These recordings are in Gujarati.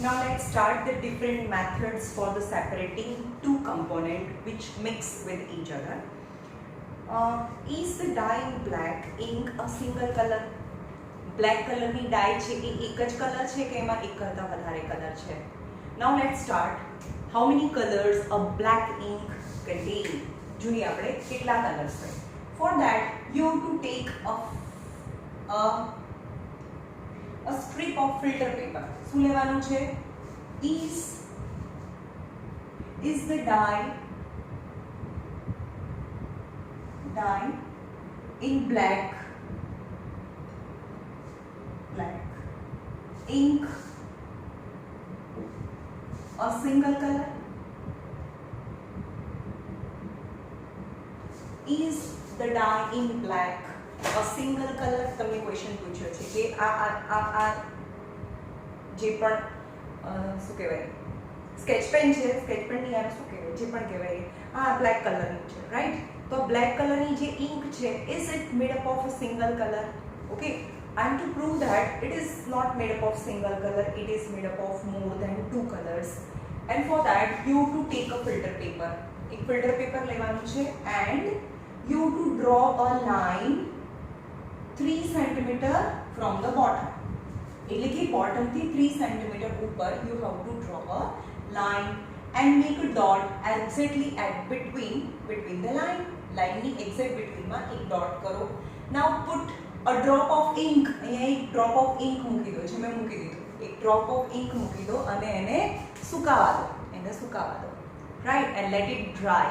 Now let's start the different methods for the separating two components which mix with each other. Is the dye in black ink a single color? Black color ની dye છે એ એક જ કલર છે કે એમાં એક કરતા વધારે કલર છે? Now let's start. How many colors a black ink contain? જોઈએ આપણે કેટલા કલર્સ છે. For that you have to take a strip of filter paper. શું લેવાનું છે? Is the dye in black ink a single color? Is the dye in black a single color? તમને ક્વેશ્ચન પૂછ્યો છે કે આ જે પણ શું કહેવાય સ્કેચ પેન છે, સ્કેચ પેનની યાર શું કહેવાય, જે પણ કહેવાય આ બ્લેક કલરની છે, રાઈટ? તો બ્લેક કલરની જે ઇંક છે, is it made up of a single colour? Okay, and to prove that it is not made up of single color, it is made up of more than two colors. And for that you have to take a filter paper. એક ફિલ્ટર પેપર લેવાનું છે and you have to draw a line 3 cm from the bottom. એટલે કે બોટમ થી 3 cm ઉપર you have to draw a line and make a dot exactly at between the line ની exact between માં એક dot કરો. Now put a drop of ink. અહીંયા એક drop of ink મૂકી દો, જે મેં મૂકી દીધું. એક drop of ink મૂકી દો અને એને સુકાવા દો, right? And let it dry.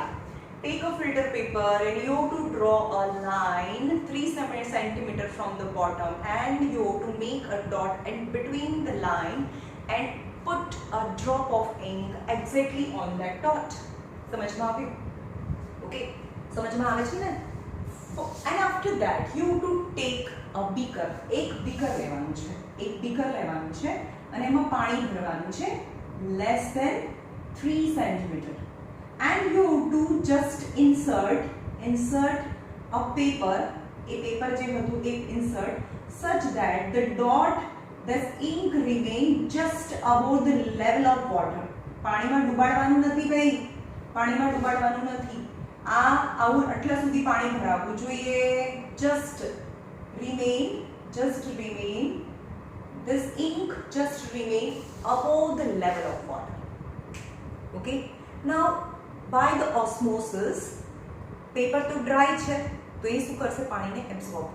Take a filter paper and you have to draw a line 3 cm from the bottom and you have to make a dot in between the line and put a drop of ink exactly on that dot. સમજમાં આવ્યું? Okay, સમજમાં આવે છે ને? And after that you have to take a beaker. એક beaker લેવાનું છે અને એમાં પાણી ભરવાનું છે less than 3 cm. And you have to just insert a paper, a paper જે હતું એ insert such that the dot, the ink remain just above the level of water. પાણીમાં ડુબાડવાનું નથી ભાઈ, પાણીમાં ડુબાડવાનું નથી. આવું આટલા સુધી પાણી ભરાવવું જોઈએ. just remain this ink just remain above the level of water. Okay, now by the osmosis paper તો ડ્રાય છે તો એ શું કરશે? પાણીને એબ્સોર્બ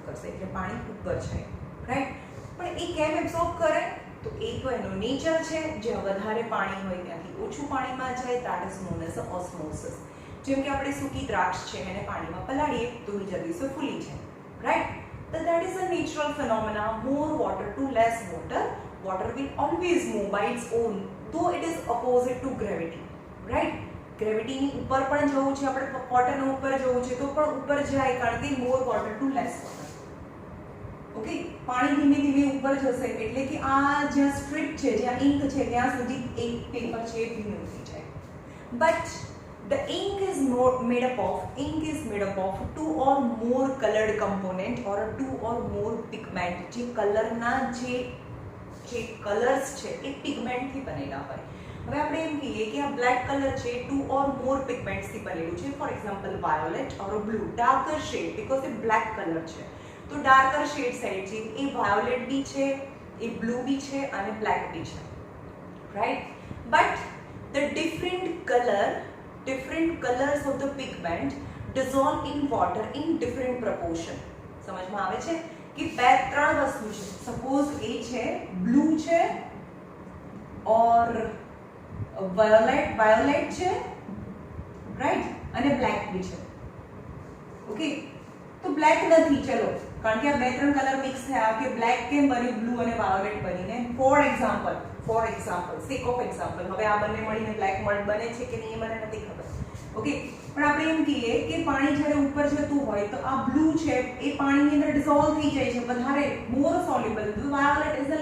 કરશે એટલે પાણી ઉપર છે, રાઈટ? પણ એ કેમ એબ્સોર્બ કરે? તો એ તો એનો નેચર છે, જ્યાં વધારે પાણી હોય ત્યાંથી ઓછું પાણીમાં જાય, that is known as osmosis. જેમ કે આપણે સૂકી દ્રાક્ષ છે એને પાણીમાં પલાળીએ તો બીજા દિવસે ફૂલી જાય, right? So that is a natural phenomena. More water to less water, water will always move by its own, though it is opposite to gravity, right? Gravity ની ઉપર પણ જવું છે, આપણે વોટરના ઉપર જવું છે તો પણ ઉપર જાય, કારણ કે more water to less water. Okay, પાણી ધીમે ધીમે ઉપર જશે એટલે કે આ જ્યાં સ્ટ્રીપ છે, જ્યાં ઇંક છે ત્યાં સુધી એક પેપર છે એ ભીનું થઈ જાય. But the ink is made up of two or more colored component or two or more pigment. જે કલરના જે કલર્સ છે એ પિગમેન્ટ થી બનેલા હોય. હવે આપણે એમ કહીએ કે આ બ્લેક કલર છે ટુ ઓર મોર પિગમેન્ટ્સ થી બનેલું છે. For example violet or blue, darker shade, because એ બ્લેક કલર છે તો ડાર્કર શેડ સાઈડ છે એ વાયોલેટ બી છે, એ બ્લુ બી છે અને બ્લેક બી છે, right? But the different colors of the pigment dissolve in water in different proportion. સમજમાં આવે છે કે બે ત્રણ વસ્તુ છે, સપોઝ એ છે બ્લુ છે ઓર વાયોલેટ છે, રાઈટ? અને બ્લેક બી છે. ઓકે, તો બ્લેક નથી, ચલો, કારણ કે આ બે ત્રણ કલર મિક્સ થયા કે બ્લેક કેમ બન્યું, બ્લુ અને વાયોલેટ બનીને? For example sec of example, હવે આ બંને મળીને બ્લેક બને છે કે નહીં એ મને નથી ખબર. ઓકે, પણ આપણે એમ કહીએ કે પાણી જ્યારે ઉપર જતું હોય તો આ બ્લુ છે એ પાણીની અંદર ડિસોલ્વ થઈ જાય છે, વધારે more soluble. Violet is a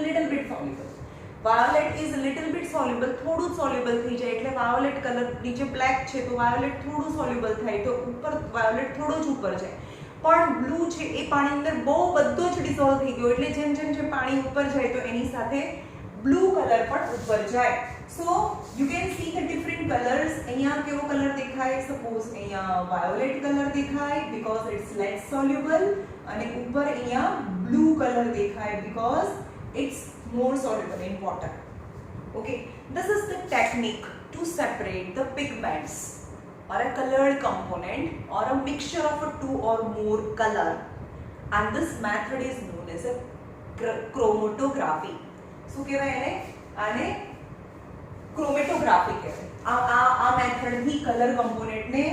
little bit soluble, થોડું સોલ્યુબલ થઈ જાય એટલે વાયોલેટ કલર. નીચે બ્લેક છે તો વાયોલેટ થોડું સોલ્યુબલ થાય તો ઉપર વાયોલેટ થોડો જ ઉપર જાય. પણ બ્લુ છે એ પાણી અંદર બહુ બધો જ ડિસોલ્વ થઈ ગયો એટલે જેમ પાણી ઉપર જાય તો એની સાથે બ્લુ કલર પણ ઉપર જાય. So you can see the different colours. અહીંયા કેવો કલર દેખાય? સપોઝ અહીંયા વાયોલેટ કલર દેખાય બીકોઝ ઇટ્સ લેસ સોલ્યુબલ, અને ઉપર અહીંયા બ્લુ કલર દેખાય because it's more soluble in water. Okay, this is the technique to separate the pigments or a colored component or a mixture of a two or more color, and this method is known as a chromatography. શું કહેવાય એને? આને ક્રોમેટોગ્રાફી કહેવાય. આ મેથડ થી કલર કમ્પોનેન્ટ ને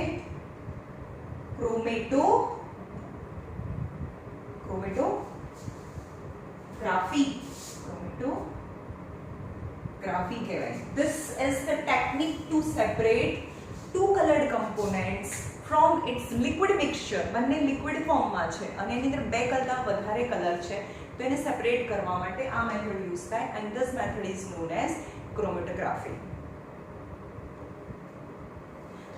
ક્રોમેટોગ્રાફી કહેવાય. This is the technique to separate two colored components from its liquid mixture. બંને liquid ફોર્મમાં છે અને એની અંદર બે કરતા વધારે કલર છે, તો એને સેપરેટ કરવા માટે આ મેથડ યુઝ થાય, and this method is known as chromatography.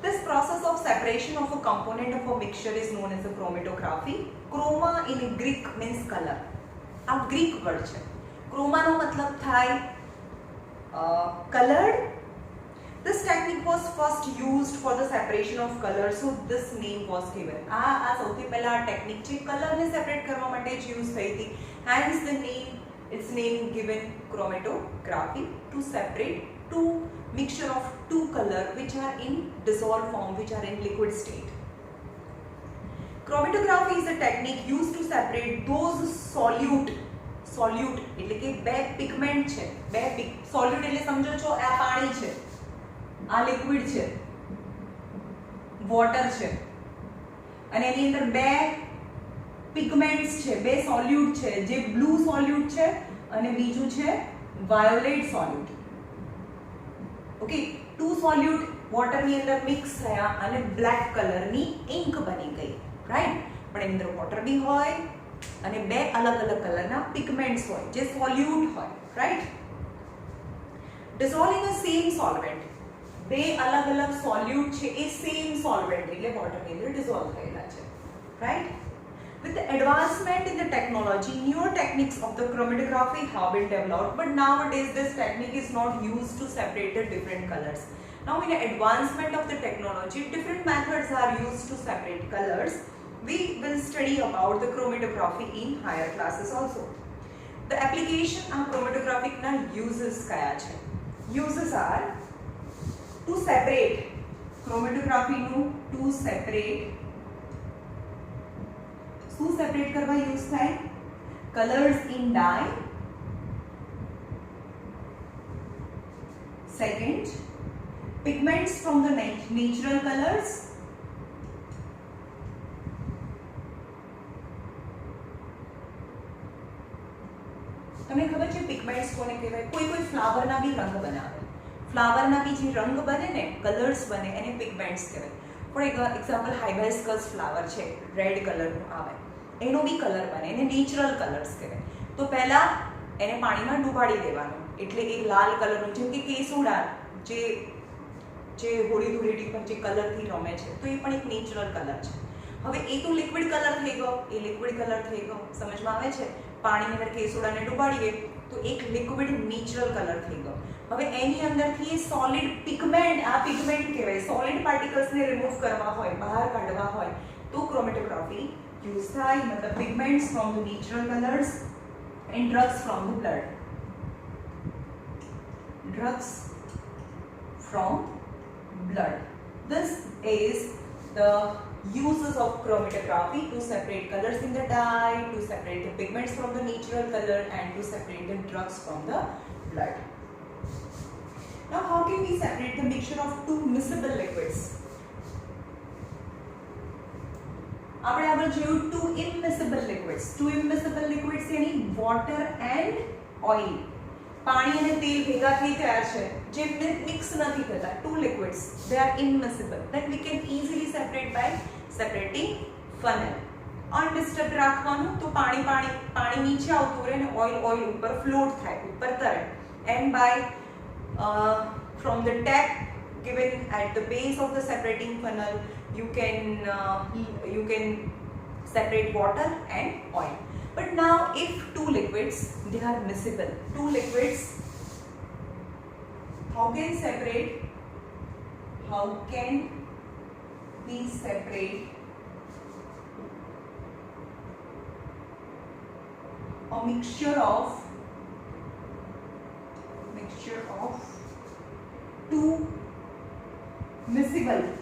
This process of separation of a component of a mixture is known as a chromatography. Chroma in Greek means color. આ ગ્રીક વર્ડ છે. ક્રોમાનો મતલબ થાય colored. This technique was first used for the separation of color, so this name was given. આ સૌથી પહેલા ટેકનિક છે કલર ને સેપરેટ કરવા માટે જ યુઝ થઈ હતી, hence the name, its name given chromatography, to separate two mixture of two color which are in dissolved form, which are in liquid state. Chromatography is a technique used to separate those solute એટલે કે બે પિગમેન્ટ છે, બે સોલ્યુટ એટલે સમજો છો આ પાણી છે, આ લિક્વિડ છે, વોટર છે, અને એની અંદર બે પિગમેન્ટ્સ છે, બે સોલ્યુટ છે, જે બ્લુ સોલ્યુટ છે અને બીજું છે violet solute. Okay, to solute વોટરની અંદર મિક્સ થયા અને બ્લેક કલરની ઇંક બની ગઈ, રાઈટ? પણ એની અંદર વોટર બી હોય અને બે અલગ અલગ કલરના પિગમેન્ટ્સ હોય જે સોલ્યુટ હોય, રાઈટ? ડિસોલ્વિંગ અ સેમ સોલ્વેન્ટ, બે અલગ અલગ સોલ્યુટ છે એ સેમ સોલ્વેન્ટ એટલે વોટરની અંદર ડિસોલ્વ થયેલા છે, right? With the advancement in the technology, newer techniques of the chromatography have been developed, but nowadays this technique is not used to separate the different colors. Now in the advancement of the technology, different methods are used to separate colors. We will study about the chromatography in higher classes also. The application of chromatographic na uses kaya છે? Uses are to separate, chromatography nu to separate, શું સેપરેટ કરવા યુઝ થાય? Colours in dye. Second, pigments from the natural colors. તમને ખબર છે પિગમેન્ટ્સ કોને કહેવાય? કોઈ ફ્લાવરના બી રંગ બનાવે, ફ્લાવરના બી જે રંગ બને ને, કલર્સ બને, એને પિગમેન્ટ્સ કહેવાય. ફોર એક્ઝામ્પલ હાઇબિસ્કસ ફ્લાવર છે, રેડ કલરનું આવે, એનો બી કલર બને, એને નેચરલ કલર્સ કહેવાય. તો પહેલા એને પાણીમાં ડૂબાડી દેવાનું, એટલે એક લાલ કલરનું, જેમ કે કેસુડા જે હોળી ધૂળેટી પર જે કલરથી રમે છે, તો એ પણ એક નેચરલ કલર છે. હવે એ તો લિક્વિડ કલર થઈ ગયો, એ લિક્વિડ કલર થઈ ગયો, સમજમાં આવે છે? પાણીની અંદર કેસુડાને ડૂબાડીએ તો એક લિક્વિડ નેચરલ કલર થઈ ગયો. હવે એની અંદરથી એ સોલિડ પિગમેન્ટ, આ પિગમેન્ટ કહેવાય, સોલિડ પાર્ટિકલ્સને રિમૂવ કરવા હોય, બહાર કાઢવા હોય, તો ક્રોમેટોગ્રાફી યુઝ થાય. મતલબ pigments from the natural colours and drugs from the blood. Drugs from blood. This is the uses of chromatography to separate colors in the dye, to separate the pigments from the natural color, and to separate the drugs from the blood. Now, how can we separate the mixture of two miscible liquids? આપણે આગળ જોયું two immiscible liquids. Two immiscible liquids यानी water and oil. પાણી અને તેલ ભેગા થઈ ગયા છે જે મિક્સ નથી થતા, two liquids, they are immiscible, that we can easily separate by separating funnel. Undisturbed રાખવાનું, તો પાણી નીચે આવતું રહે ને ઓઇલ ઉપર ફ્લોટ થાય, ઉપર તરે. And by from the tap given at the base of the separating funnel, you can separate water and oil. But now if two liquids, they are miscible, two liquids how can we separate a mixture of two miscible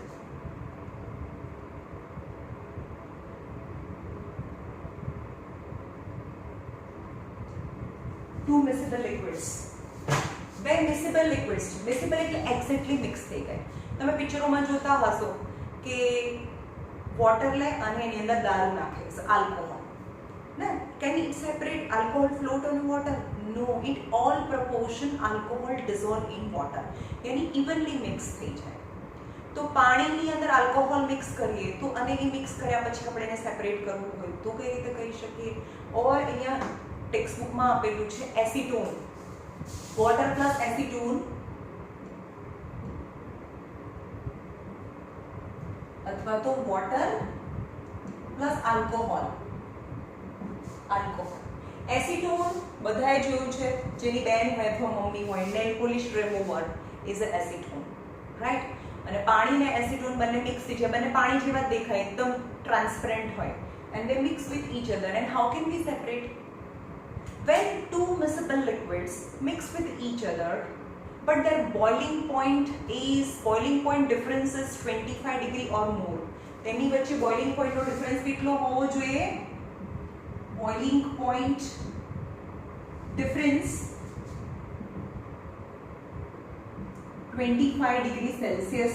liquids. બે મિક્સેબલ લિક્વિડ્સ છે. મિક્સેબલ એટલે એક્ઝેક્ટલી મિક્સ થઈ ગયા. તમે પિક્ચરોમાં જોતા હશો કે વોટર લે અને એની અંદર દારૂ નાખે, આલ્કોહોલ. ને can it separate alcohol float on water? No, it all proportion alcohol dissolve in water, યાની ઇવનલી મિક્સ થઈ જાય. તો પાણીની અંદર આલ્કોહોલ મિક્સ કરીએ તો અને એ મિક્સ કર્યા પછી આપણે એને સેપરેટ કરવું હોય તો કઈ રીતે કરી શકીએ? ઓર અહીંયા ટેક્સ્ટ બુકમાં આપેલું છે એસિટોન, વોટર પ્લસ એસિટોન અથવા તો વોટર પ્લસ આલ્કોહોલ. એસિટોન બધાએ જોયું છે, જેની બેન હોય અથવા મમ્મી હોય, nail polish remover is a acetone, right? અને પાણી ને એસિટોન બંને મિક્સ થઈ જાય, બંને પાણી જેવા જ દેખાય, એકદમ ટ્રાન્સપરન્ટ હોય, and they mix with each other. And how can we separate? When two miscible liquids mix with each other but their boiling point difference is 25 degree or more, તેમની વચ્ચે boiling point નો ડિફરન્સ કેટલો હોવો જોઈએ? boiling point difference 25 degree Celsius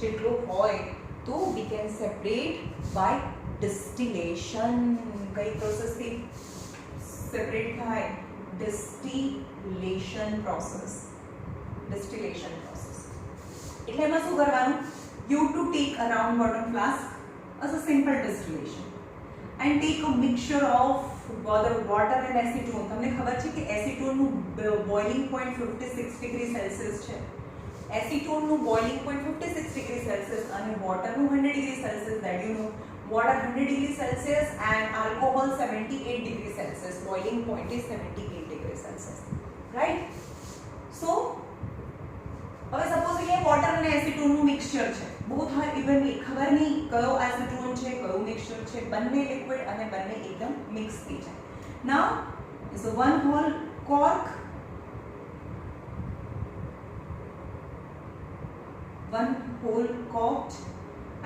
જેટલો હોય તો we can separate by distillation. કઈ પ્રોસેસ થી સેપરેટ થાય? distillation process. એટલે એમાં શું કરવાનું? You to take a round bottom flask as a simple distillation and take a mixture of water and acetone. તમને ખબર છે કે એસિટોન નું બોઇલિંગ પોઈન્ટ 56 ડિગ્રી સેલ્સિયસ છે. એસિટોન નું બોઇલિંગ પોઈન્ટ 56 ડિગ્રી સેલ્સિયસ અને વોટર નું 100 degree Celsius. that you know, water 100 degree Celsius and alcohol 78 degree Celsius. Boiling point is 78 degree Celsius, right? So હવે સપોઝ અહીંયા વોટર અને એસિટોન નું મિક્સચર છે, both are evenly, ખબર નહીં કયો એસિટોન છે કયો મિક્સચર છે, બંને લિક્વિડ અને બંને એકદમ મિક્સ થઈ જાય. Now is a one whole cork,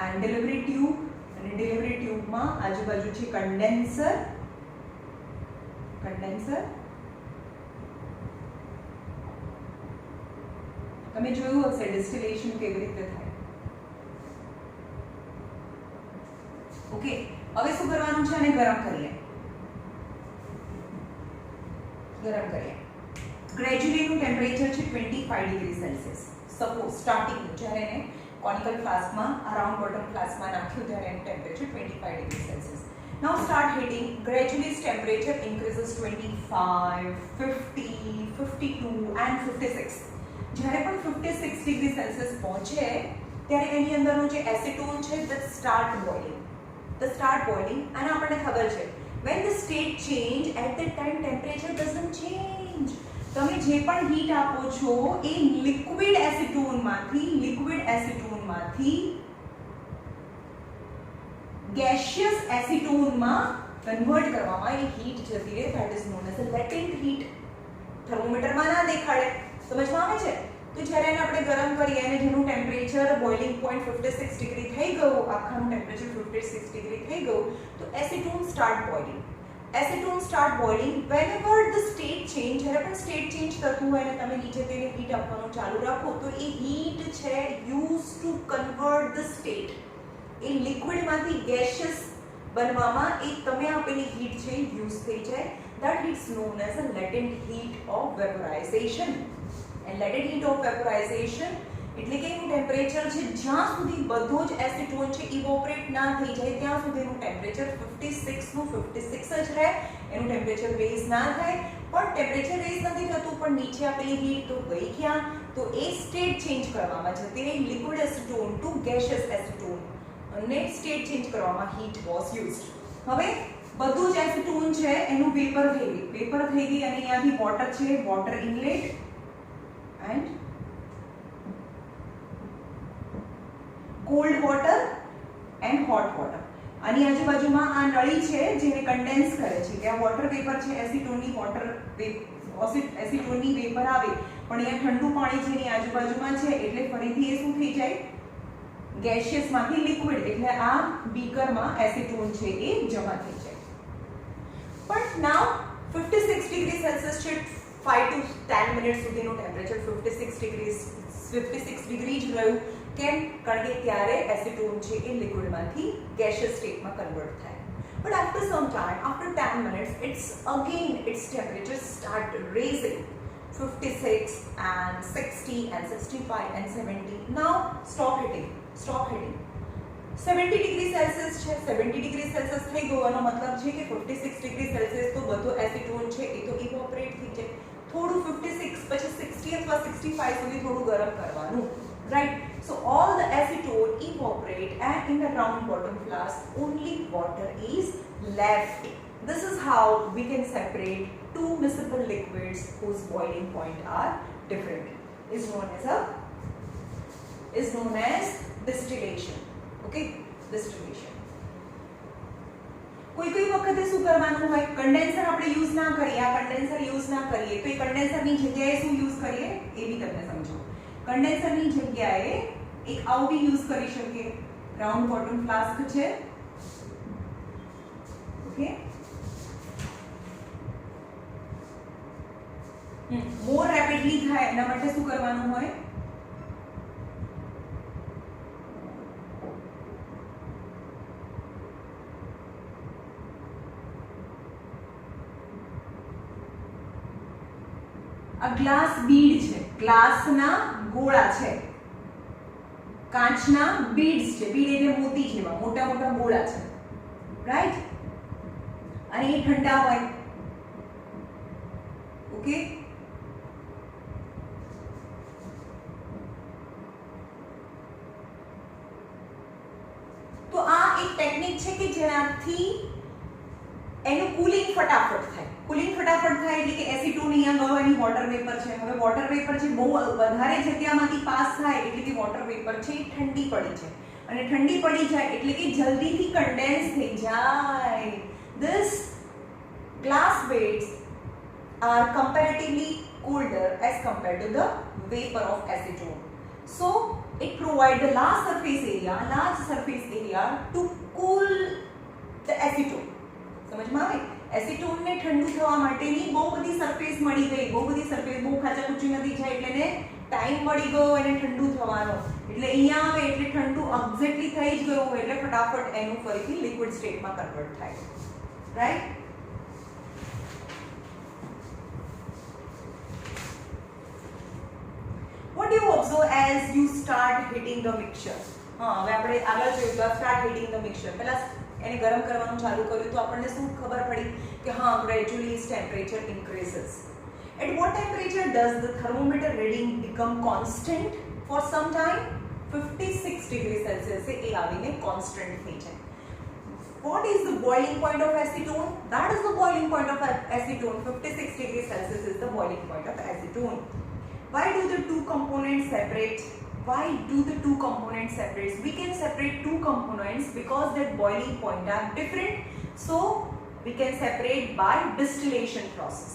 and delivery tube. અને ડિલિવરી ટ્યુબમાં આજુબાજુ છે કન્ડેન્સર. તમે જોયું હશે ડિસ્ટિલેશન કેવી રીતે થાય. ઓકે, હવે શું કરવાનું છે? આને ગરમ કરીએ. ગ્રેજ્યુઅલી નું ટેમ્પરેચર છે 25 ડિગ્રી સેલ્સિયસ. સપોઝ સ્ટાર્ટિંગ જ્યારે એને conical flask માં around bottom flask માં નાખ્યું ત્યારે એનું temperature 25 degree Celsius. Now start heating. Gradually its temperature increases 25, 50, 52 and 56. જ્યારે પણ 56 degree Celsius પહોંચે ત્યારે એની અંદરનો જે એસિટોન છે that start boiling. અને આપણને ખબર છે when the state change at that time temperature doesn't change. તમે જે પણ હીટ આપો છો એ લિક્વિડ એસિટોનમાંથી ગેસિયસ એસિટોનમાં કન્વર્ટ કરવામાં એ હીટ જતી રહે. That is known as a latent heat. થર્મોમીટરમાં ના દેખાડે, સમજમાં આવે છે? તો જ્યારે એને આપણે ગરમ કરીએ અને જેનું ટેમ્પરેચર બોઇલિંગ પોઈન્ટ 56 ડિગ્રી થઈ ગયું, આખાનું ટેમ્પરેચર 56 ડિગ્રી થઈ ગયું, તો acetone start boiling. whenever the state change, જ્યારે પણ સ્ટેટ ચેન્જ થતું હોય અને તમે નીચે તેને હીટ આપવાનું ચાલુ રાખો તો એ હીટ છે use to convert the state. એ લિક્વિડમાંથી ગેસિયસ બનવામાં એ તમે આપેલી હીટ છે યુઝ થઈ જાય. that is known as a latent heat of vaporization. and latent heat of vaporization એટલે કે એનું ટેમ્પરેચર છે જ્યાં સુધી બધો જ એસિટોન છે ઇવોપરેટ ના થઈ જાય ત્યાં સુધીનું ટેમ્પરેચર 56 નું 56 જ રહે. એનું ટેમ્પરેચર રેઝ ના થાય. પણ ટેમ્પરેચર રેઝ નથી થતું પણ નીચે આપેલી હીટ તો ગઈ ક્યાં? તો એ સ્ટેટ ચેન્જ કરવામાં જતી રહી liquid acetone to gaseous acetone અને સ્ટેટ ચેન્જ કરવામાં હીટ વોઝ યુઝડ. હવે બધું જ એસિટોન છે એનું વેપર થઈ ગઈ અને અહીંયાથી વોટર છે, water inlet and cold water and hot water. આની આજુબાજુમાં આ નળી છે જેને કન્ડેન્સ કરે છે કે આ વોટર વેપર છે, એસિટોનની એસિટોનની વેપર આવે, પણ અહીંયા ઠંડુ પાણી જેની આજુબાજુમાં છે એટલે ફરીથી એ શું થઈ જાય, ગેસિયસ માંથી લિક્વિડ, એટલે આ બીકરમાં એસિટોન છે એ જમા થઈ જાય. બટ નાઉ 56 ડિગ્રી સેલ્સિયસ છે, 5 to 10 મિનિટ સુધીનું ટેમ્પરેચર 56 ડિગ્રી જ રહ્યું. કેમ? કારણ કે ત્યારે એસિટોન છે એ લિક્વિડમાંથી ગેસિયસ સ્ટેટમાં કન્વર્ટ થાય. But after some time, after 10 minutes, its temperature start raising 56 and 60 and 65 and 70. Now stop hitting 70 degree Celsius છે, 70 ડિગ્રી સેલ્સિયસ થઈ ગયો, એનો મતલબ છે કે 56 ડિગ્રી સેલ્સિયસ તો બધો એસિટોન છે એ તો ઇવોપરેટ થઈ જાય. થોડું 56 પછી 60 અથવા 65 સુધી થોડું ગરમ કરવાનું, right? So all the acetone evaporate and in the round bottom flask only water is left. This is how we can separate two miscible liquids whose boiling point are different. Is known as distillation. Okay, distillation. કોઈ વખતે શું કરવાનું હોય, કન્ડેન્સર આપણે યુઝ ના કરીએ, આ કન્ડેન્સર યુઝ ના કરીએ તો એ કન્ડેન્સરની જગ્યાએ શું યુઝ કરીએ એ બી તમને સમજો. કન્ડેન્સરની જગ્યાએ એક આવું બી યુઝ કરી શકીએ, રાઉન્ડ બોટમ ફ્લાસ્ક છે. ઓકે, મોર રેપિડલી થાય એના માટે શું કરવાનું હોય, આ ગ્લાસ બીડ છે, ગ્લાસના ગોળા છે, કાચના બીડ્સ છે, બીડ એટલે મોતી જેવા મોટા મોટા ગોળા છે, રાઈટ? અને એ ઠંડા હોય. ઓકે, તો આ એક ટેકનિક છે કે જેનાથી એનું કુલિંગ ફટાફટ થાય. કુલિંગ ફટાફટ થાય એટલે કે એસિટોન અહીંયા ગયો, એની વોટર વેપર છે. હવે વોટર વેપર છે બહુ વધારે જગ્યામાંથી પાસ થાય એટલે કે વોટર વેપર છે એ ઠંડી પડી જાય, અને ઠંડી પડી જાય એટલે કે જલ્દીથી કન્ડેન્સ થઈ જાય. This glass beads are comparatively colder as compared to the vapor of acetone. So it provides the large surface area to cool the acetone. સમજમાં આવે? એસિટોનને ઠંડુ થવા માટેની બહુ બધી સરફેસ મળી ગઈ, બહુ બધી સરફેસ, બહુ ખાચાખૂચી નથી જાય એટલે એને ટાઈમ મળી ગયો એને ઠંડુ થવાનો. એટલે અહીંયા આવે એટલે ઠંડુ એક્ઝેક્ટલી થઈ જ ગયું હોય એટલે ફટાફટ એનું ફરીથી લિક્વિડ સ્ટેટમાં કન્વર્ટ થાય, right? What do you observe as you start heating the mixture? હા, હવે આપણે આગળ જોયું તો start heating the mixture. પહેલા એને ગરમ કરવાનું ચાલુ કર્યું તો આપણને શું ખબર પડી કે હા, gradually its temperature increases. At what temperature does the thermometer reading become constant for some time? 56 degrees Celsius એ આવીને constant થઈ જાય. What is the boiling point of acetone? That is the boiling point of acetone. 56 degrees Celsius is the boiling point of acetone. Why do the two components separate? We can separate two components because their boiling point are different. So we can separate by distillation process.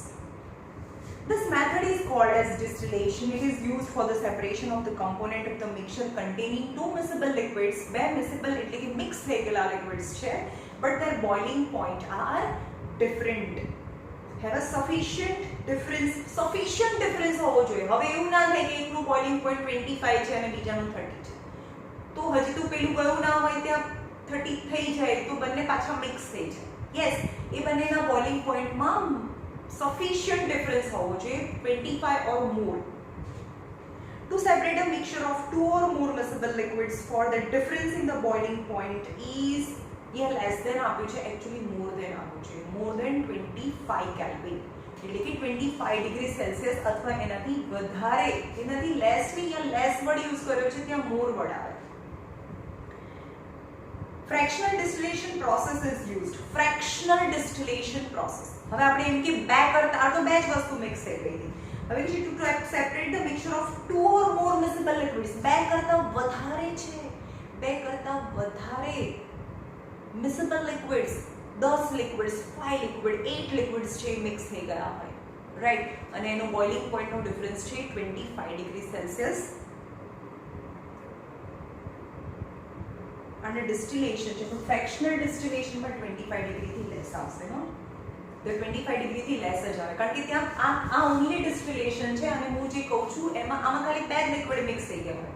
This method is called as distillation. It is used for the separation of the component of the mixture containing two miscible liquids. બે miscible એટલે કે mix થયેલા liquids છે, but their boiling point are different. Have a sufficient difference હોવો જોઈએ. હવે એવું ના થાય કે એકનું બોઇલિંગ પોઈન્ટ 25 છે અને બીજાનું 30 છે, તો હજી તો પેલું ગયું ના હોય ત્યાં 30 થઈ જાય તો બંને પાછા મિક્સ થઈ જાય. યસ, એ બંનેના બોઇલિંગ પોઈન્ટમાં sufficient difference હોવો જોઈએ, 25 or more. To separate a mixture of two or more miscible liquids, for the difference in the boiling point is less than આપ્યું છે, actually more than આપ્યું છે, more than 25 Kelvin. એટલે કે 25 ડિગ્રી સેલ્સિયસ અથવા એનાથી વધારે, એનાથી લેસ ની યા લેસ વર્ડ યુઝ કર્યો છે ત્યાં મોર વર્ડ આવે. Fractional distillation process is used. Fractional distillation process. હવે આપણે એમ કે બે કરતા આ તો બે જ વસ્તુ મિક્સ થઈ ગઈ હતી. હવે કે to separate the mixture of two or more miscible liquids, બે કરતા વધારે છે, 2 કરતા વધારે મિસેબલ લિક્વિડ્સ 10 લિક્વિડ્સ 5 લિક્વિડ 8 લિક્વિડ્સ છે મિક્સ થઈ ગયા હોય, રાઈટ, અને એનો બોઇલિંગ પોઈન્ટનો ડિફરન્સ છે 25 ડિગ્રી સેલ્સિયસ. અને ડિસ્ટિલેશન છે તો ફ્રેક્શનલ ડિસ્ટિલેશનમાં 25 ડિગ્રીથી લેસ આવશે, નો, તો 25 ડિગ્રીથી લેસ જ આવે, કારણ કે ત્યાં આ ઓનલી ડિસ્ટિલેશન છે. અને હું જે કહું છું આમાં ખાલી 2 લિક્વિડ મિક્સ થઈ ગયા હોય,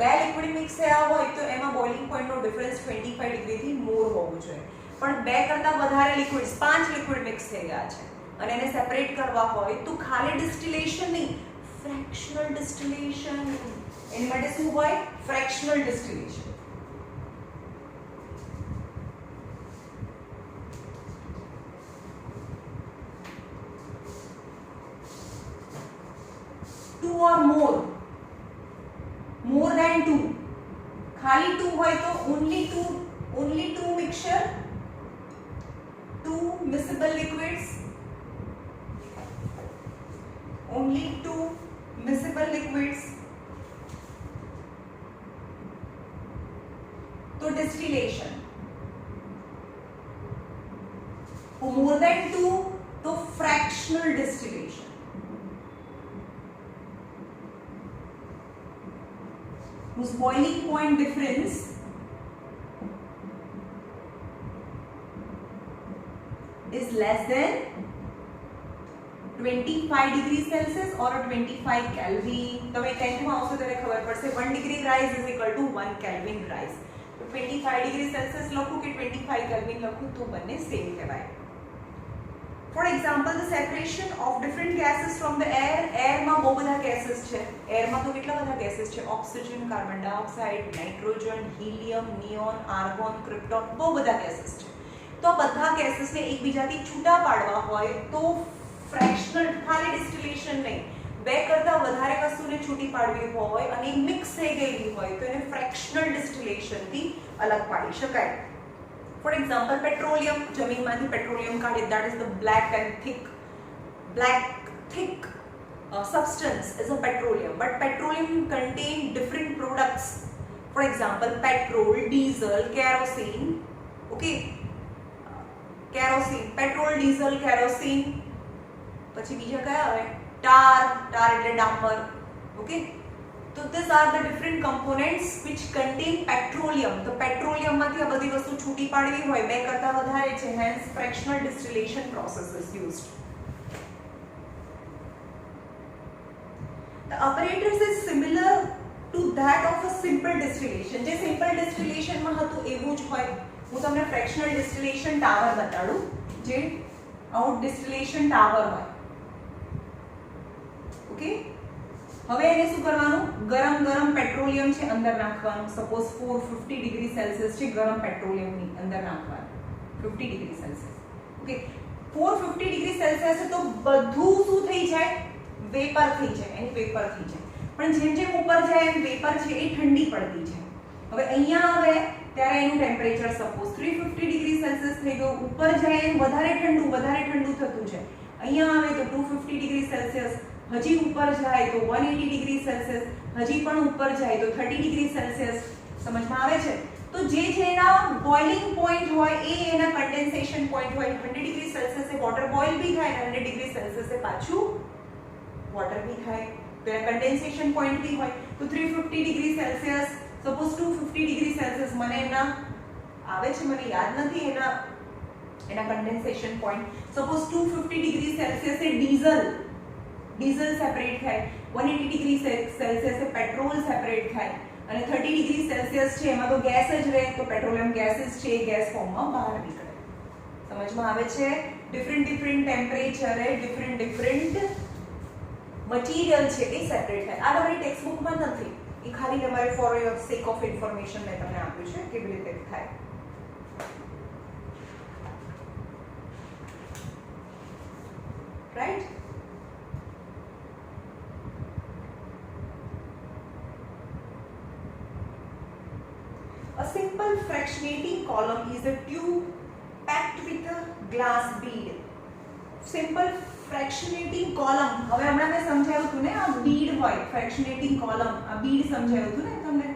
2 લિક્વિડ મિક્સ થયા હોય તો એમાં બોઇલિંગ પોઈન્ટનો ડિફરન્સ 25 ડિગ્રીથી મોર હોવું જોઈએ. પણ 2 કરતાં વધારે લિક્વિડ્સ 5 લિક્વિડ મિક્સ થઈ ગયા છે અને એને સેપરેટ કરવા હોય તો ખાલી ડિસ્ટિલેશન નહીં, ફ્રેક્શનલ ડિસ્ટિલેશન, એની માટે શું હોય? Fractional distillation. or more than 2, ખાલી 2 હોય તો only two mixture, 2 miscible liquids, only 2 miscible liquids, तो distillation. For more than 2 तो fractional distillation. whose boiling point difference is less than 25 degrees Celsius or 25 Kelvin. તમે 10th માં આવશો ત્યારે ખબર પડશે 1 degree rise is equal to 1 Kelvin rise. તો 25 degree Celsius લખું કે 25 Kelvin લખું તો બંને સેમ કહેવાય. For example, the separation of different gases from the air. Air માં બહુ બધા gases છે. Air માં તો કેટલા બધા gases છે? Oxygen, carbon dioxide, nitrogen, helium, neon, argon, krypton, બહુ બધા gases છે. તો આ બધા gases ને એકબીજાથી છૂટા પાડવા હોય તો ફ્રેક્શનલ, ખાલી ડિસ્ટિલેશન નહીં, 2 કરતા વધારે વસ્તુને છૂટી પાડવી હોય અને મિક્સ થઈ ગયેલી હોય તો એને ફ્રેક્શનલ ડિસ્ટિલેશનથી અલગ પાડી શકાય. For example, petroleum, જમીનમાંથી પેટ્રોલિયમ કાઢીએ, that is the black thick substance is a petroleum, but petroleum contain different products. For example, petrol, diesel, kerosene. Okay, kerosene, petrol, diesel, kerosene. પછી બીજા કયા આવે? tar એટલે ડામર. Okay, so these are the different components which contain petroleum. તો પેટ્રોલિયમ માંથી આ બધી વસ્તુ છૂટી પાડવી હોય, 2 કરતા વધારે છે, hence fractional distillation process is used. The apparatus is similar to that of a simple distillation. જે simple distillation માં હતું એવું જ હોય. હું તમને fractional distillation tower બતાડું, જે આઉટ distillation tower હોય. ઓકે, હવે એને શું કરવાનું? ગરમ પેટ્રોલિયમ છે અંદર નાખવાનું. સપોઝ 450 ડિગ્રી સેલ્સિયસ છે, ગરમ પેટ્રોલિયમની અંદર નાખવાનું 50 degree Celsius. Okay, 450 degree Celsius તો બધું શું થઈ જાય? વેપર થઈ જાય, એની વેપર થઈ જાય. પણ જેમ ઉપર જાય એમ વેપર છે એ ઠંડી પડતી છે. હવે અહીંયા આવે ત્યારે એનું ટેમ્પરેચર સપોઝ 350 ડિગ્રી સેલ્સિયસ થઈ ગયું, ઉપર જાય એમ વધારે ઠંડુ થતું છે. અહીંયા આવે તો 250 ડિગ્રી સેલ્સિયસ, હજી ઉપર જાય તો 180 ડિગ્રી સેલ્સિયસ, હજી પણ ઉપર જાય તો 30 ડિગ્રી સેલ્સિયસ. સમજમાં આવે છે? તો જેના બોઇલિંગ પોઈન્ટ હોય એ એના કન્ડેન્સેશન પોઈન્ટ હોય. 100 ડિગ્રી સેલ્સિયસે વોટર બોઇલ બી થાય, 100 ડિગ્રી સેલ્સિયસે પાછું વોટર બી થાય, તો એના કન્ડેન્સેશન પોઈન્ટ બી હોય. તો 350 degree Celsius, suppose 250 degree Celsius, મને એના આવે છે, મને યાદ નથી એના કન્ડેન્સેશન પોઈન્ટ. સપોઝ 250 ડિગ્રી સેલ્સિયસે ડીઝલ સેપરેટ થાય, 180 ડિગ્રી સેલ્સિયસે પેટ્રોલ સેપરેટ થાય, અને 30 ડિગ્રી સેલ્સિયસ છે એમાં તો ગેસ જ રહે, તો પેટ્રોલિયમ ગેસીસ છે એ ગેસ ફોર્મમાં બહાર નીકળે. સમજમાં આવે છે? ડિફરન્ટ ટેમ્પરેચરે ડિફરન્ટ મટીરિયલ છે એ સેપરેટ થાય. આ તમારી ટેક્સ્ટ બુકમાં નથી, એ ખાલી તમારે for your sec of information મેં તમને આપ્યું છે કેવી રીતે થાય. Right? A simple fractionating column is a tube packed with a glass bead. Simple fractionating column, હવે હમણાં મેં સમજાવ્યું હતું ને, આ bead હોય fractionating column, આ bead સમજાવ્યું હતું ને તમને.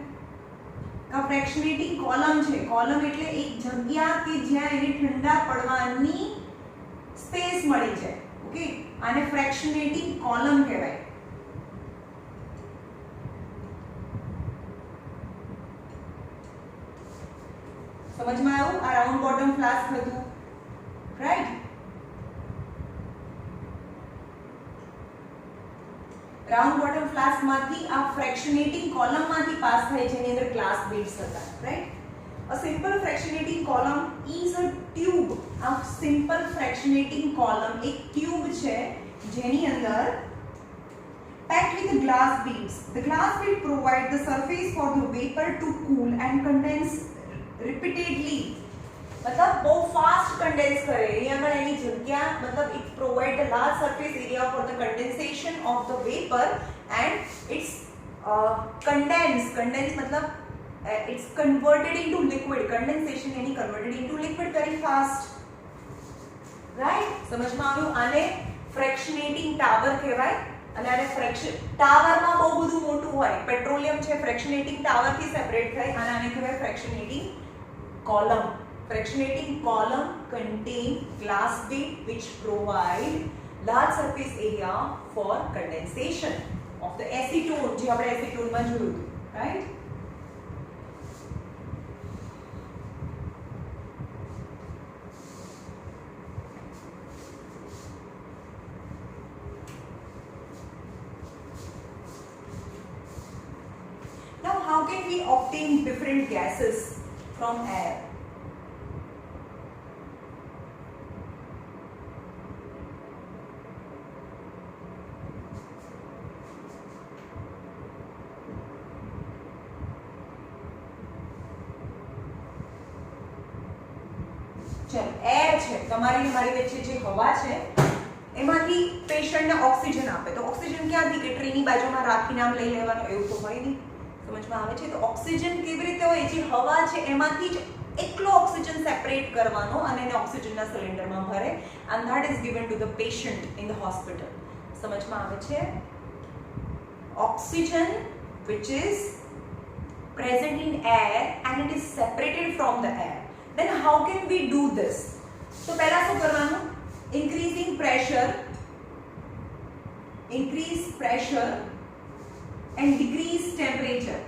का फ्रेक्शनेटिंग कॉलम છે कॉलम એટલે એક જગ્યા કે જ્યાં એને ઠંડા પડવાની સ્પેસ મળી જાય ઓકે આને ફ્રેક્શનેટિંગ કॉलम કહેવાય સમજમાં આવ્યું આ રાઉન્ડ બોટમ ફ્લાસ્ક હતું રાઈટ રાઉન્ડ બોટમ ફ્લાસ્ક માંથી આ ફ્રેક્શનેટિંગ કોલમ માંથી પાસ થાય છે એની અંદર ગ્લાસ બીડ્સ હતા right a simple fractionating column is a tube આ સિમ્પલ ફ્રેક્શનેટિંગ કોલમ એક ટ્યુબ છે જેની અંદર packed with the glass beads. The glass bead provide the surface for the vapor to cool and condense repeatedly. मतलब बहुत फास्ट कंडेंस करे यहाँ पर एनी जगह मतलब it provide the large surface area for the condensation of the vapor and it's condense मतलब it's converted into liquid condensation यानी converted into liquid very fast right समझ में આવ્યું આને फ्रेक्शनेटिंग टावर કહેવાય અને આને ફ્રેક્શન ટાવરમાં બહુ બધું મોટું હોય પેટ્રોલિયમ છે ફ્રેક્શનેટિંગ ટાવરથી સેપરેટ થાય અને આને કહેવાય ફ્રેક્શનેટિંગ column fractionating column contain glass bead which provide large surface area for condensation of the acetone જે આપણે acetone માં જોયું હતું right now how can we obtain different gases from air चलो एयर છે તમારી ને મારી વચ્ચે જે હવા છે એમાંથી પેશન્ટને ઓક્સિજન આપે તો ઓક્સિજન ક્યાંથી કે ટ્રીની બાજુમાં રાખીને આમ લઈ લેવાનું એવું તો હોય નહીં સમજમાં આવે છે તો ઓક્સિજન કેવી રીતે હોય જે હવા છે એમાંથી જ એકલો ઓક્સિજન સેપરેટ કરવાનો અને એને ઓક્સિજનના સિલિન્ડરમાં ભરે and that is given to the patient in the hospital સમજમાં આવે છે oxygen which is present in air and it is separated from the air then how can we do this so પહેલા શું કરવાનું increase pressure and decrease temperature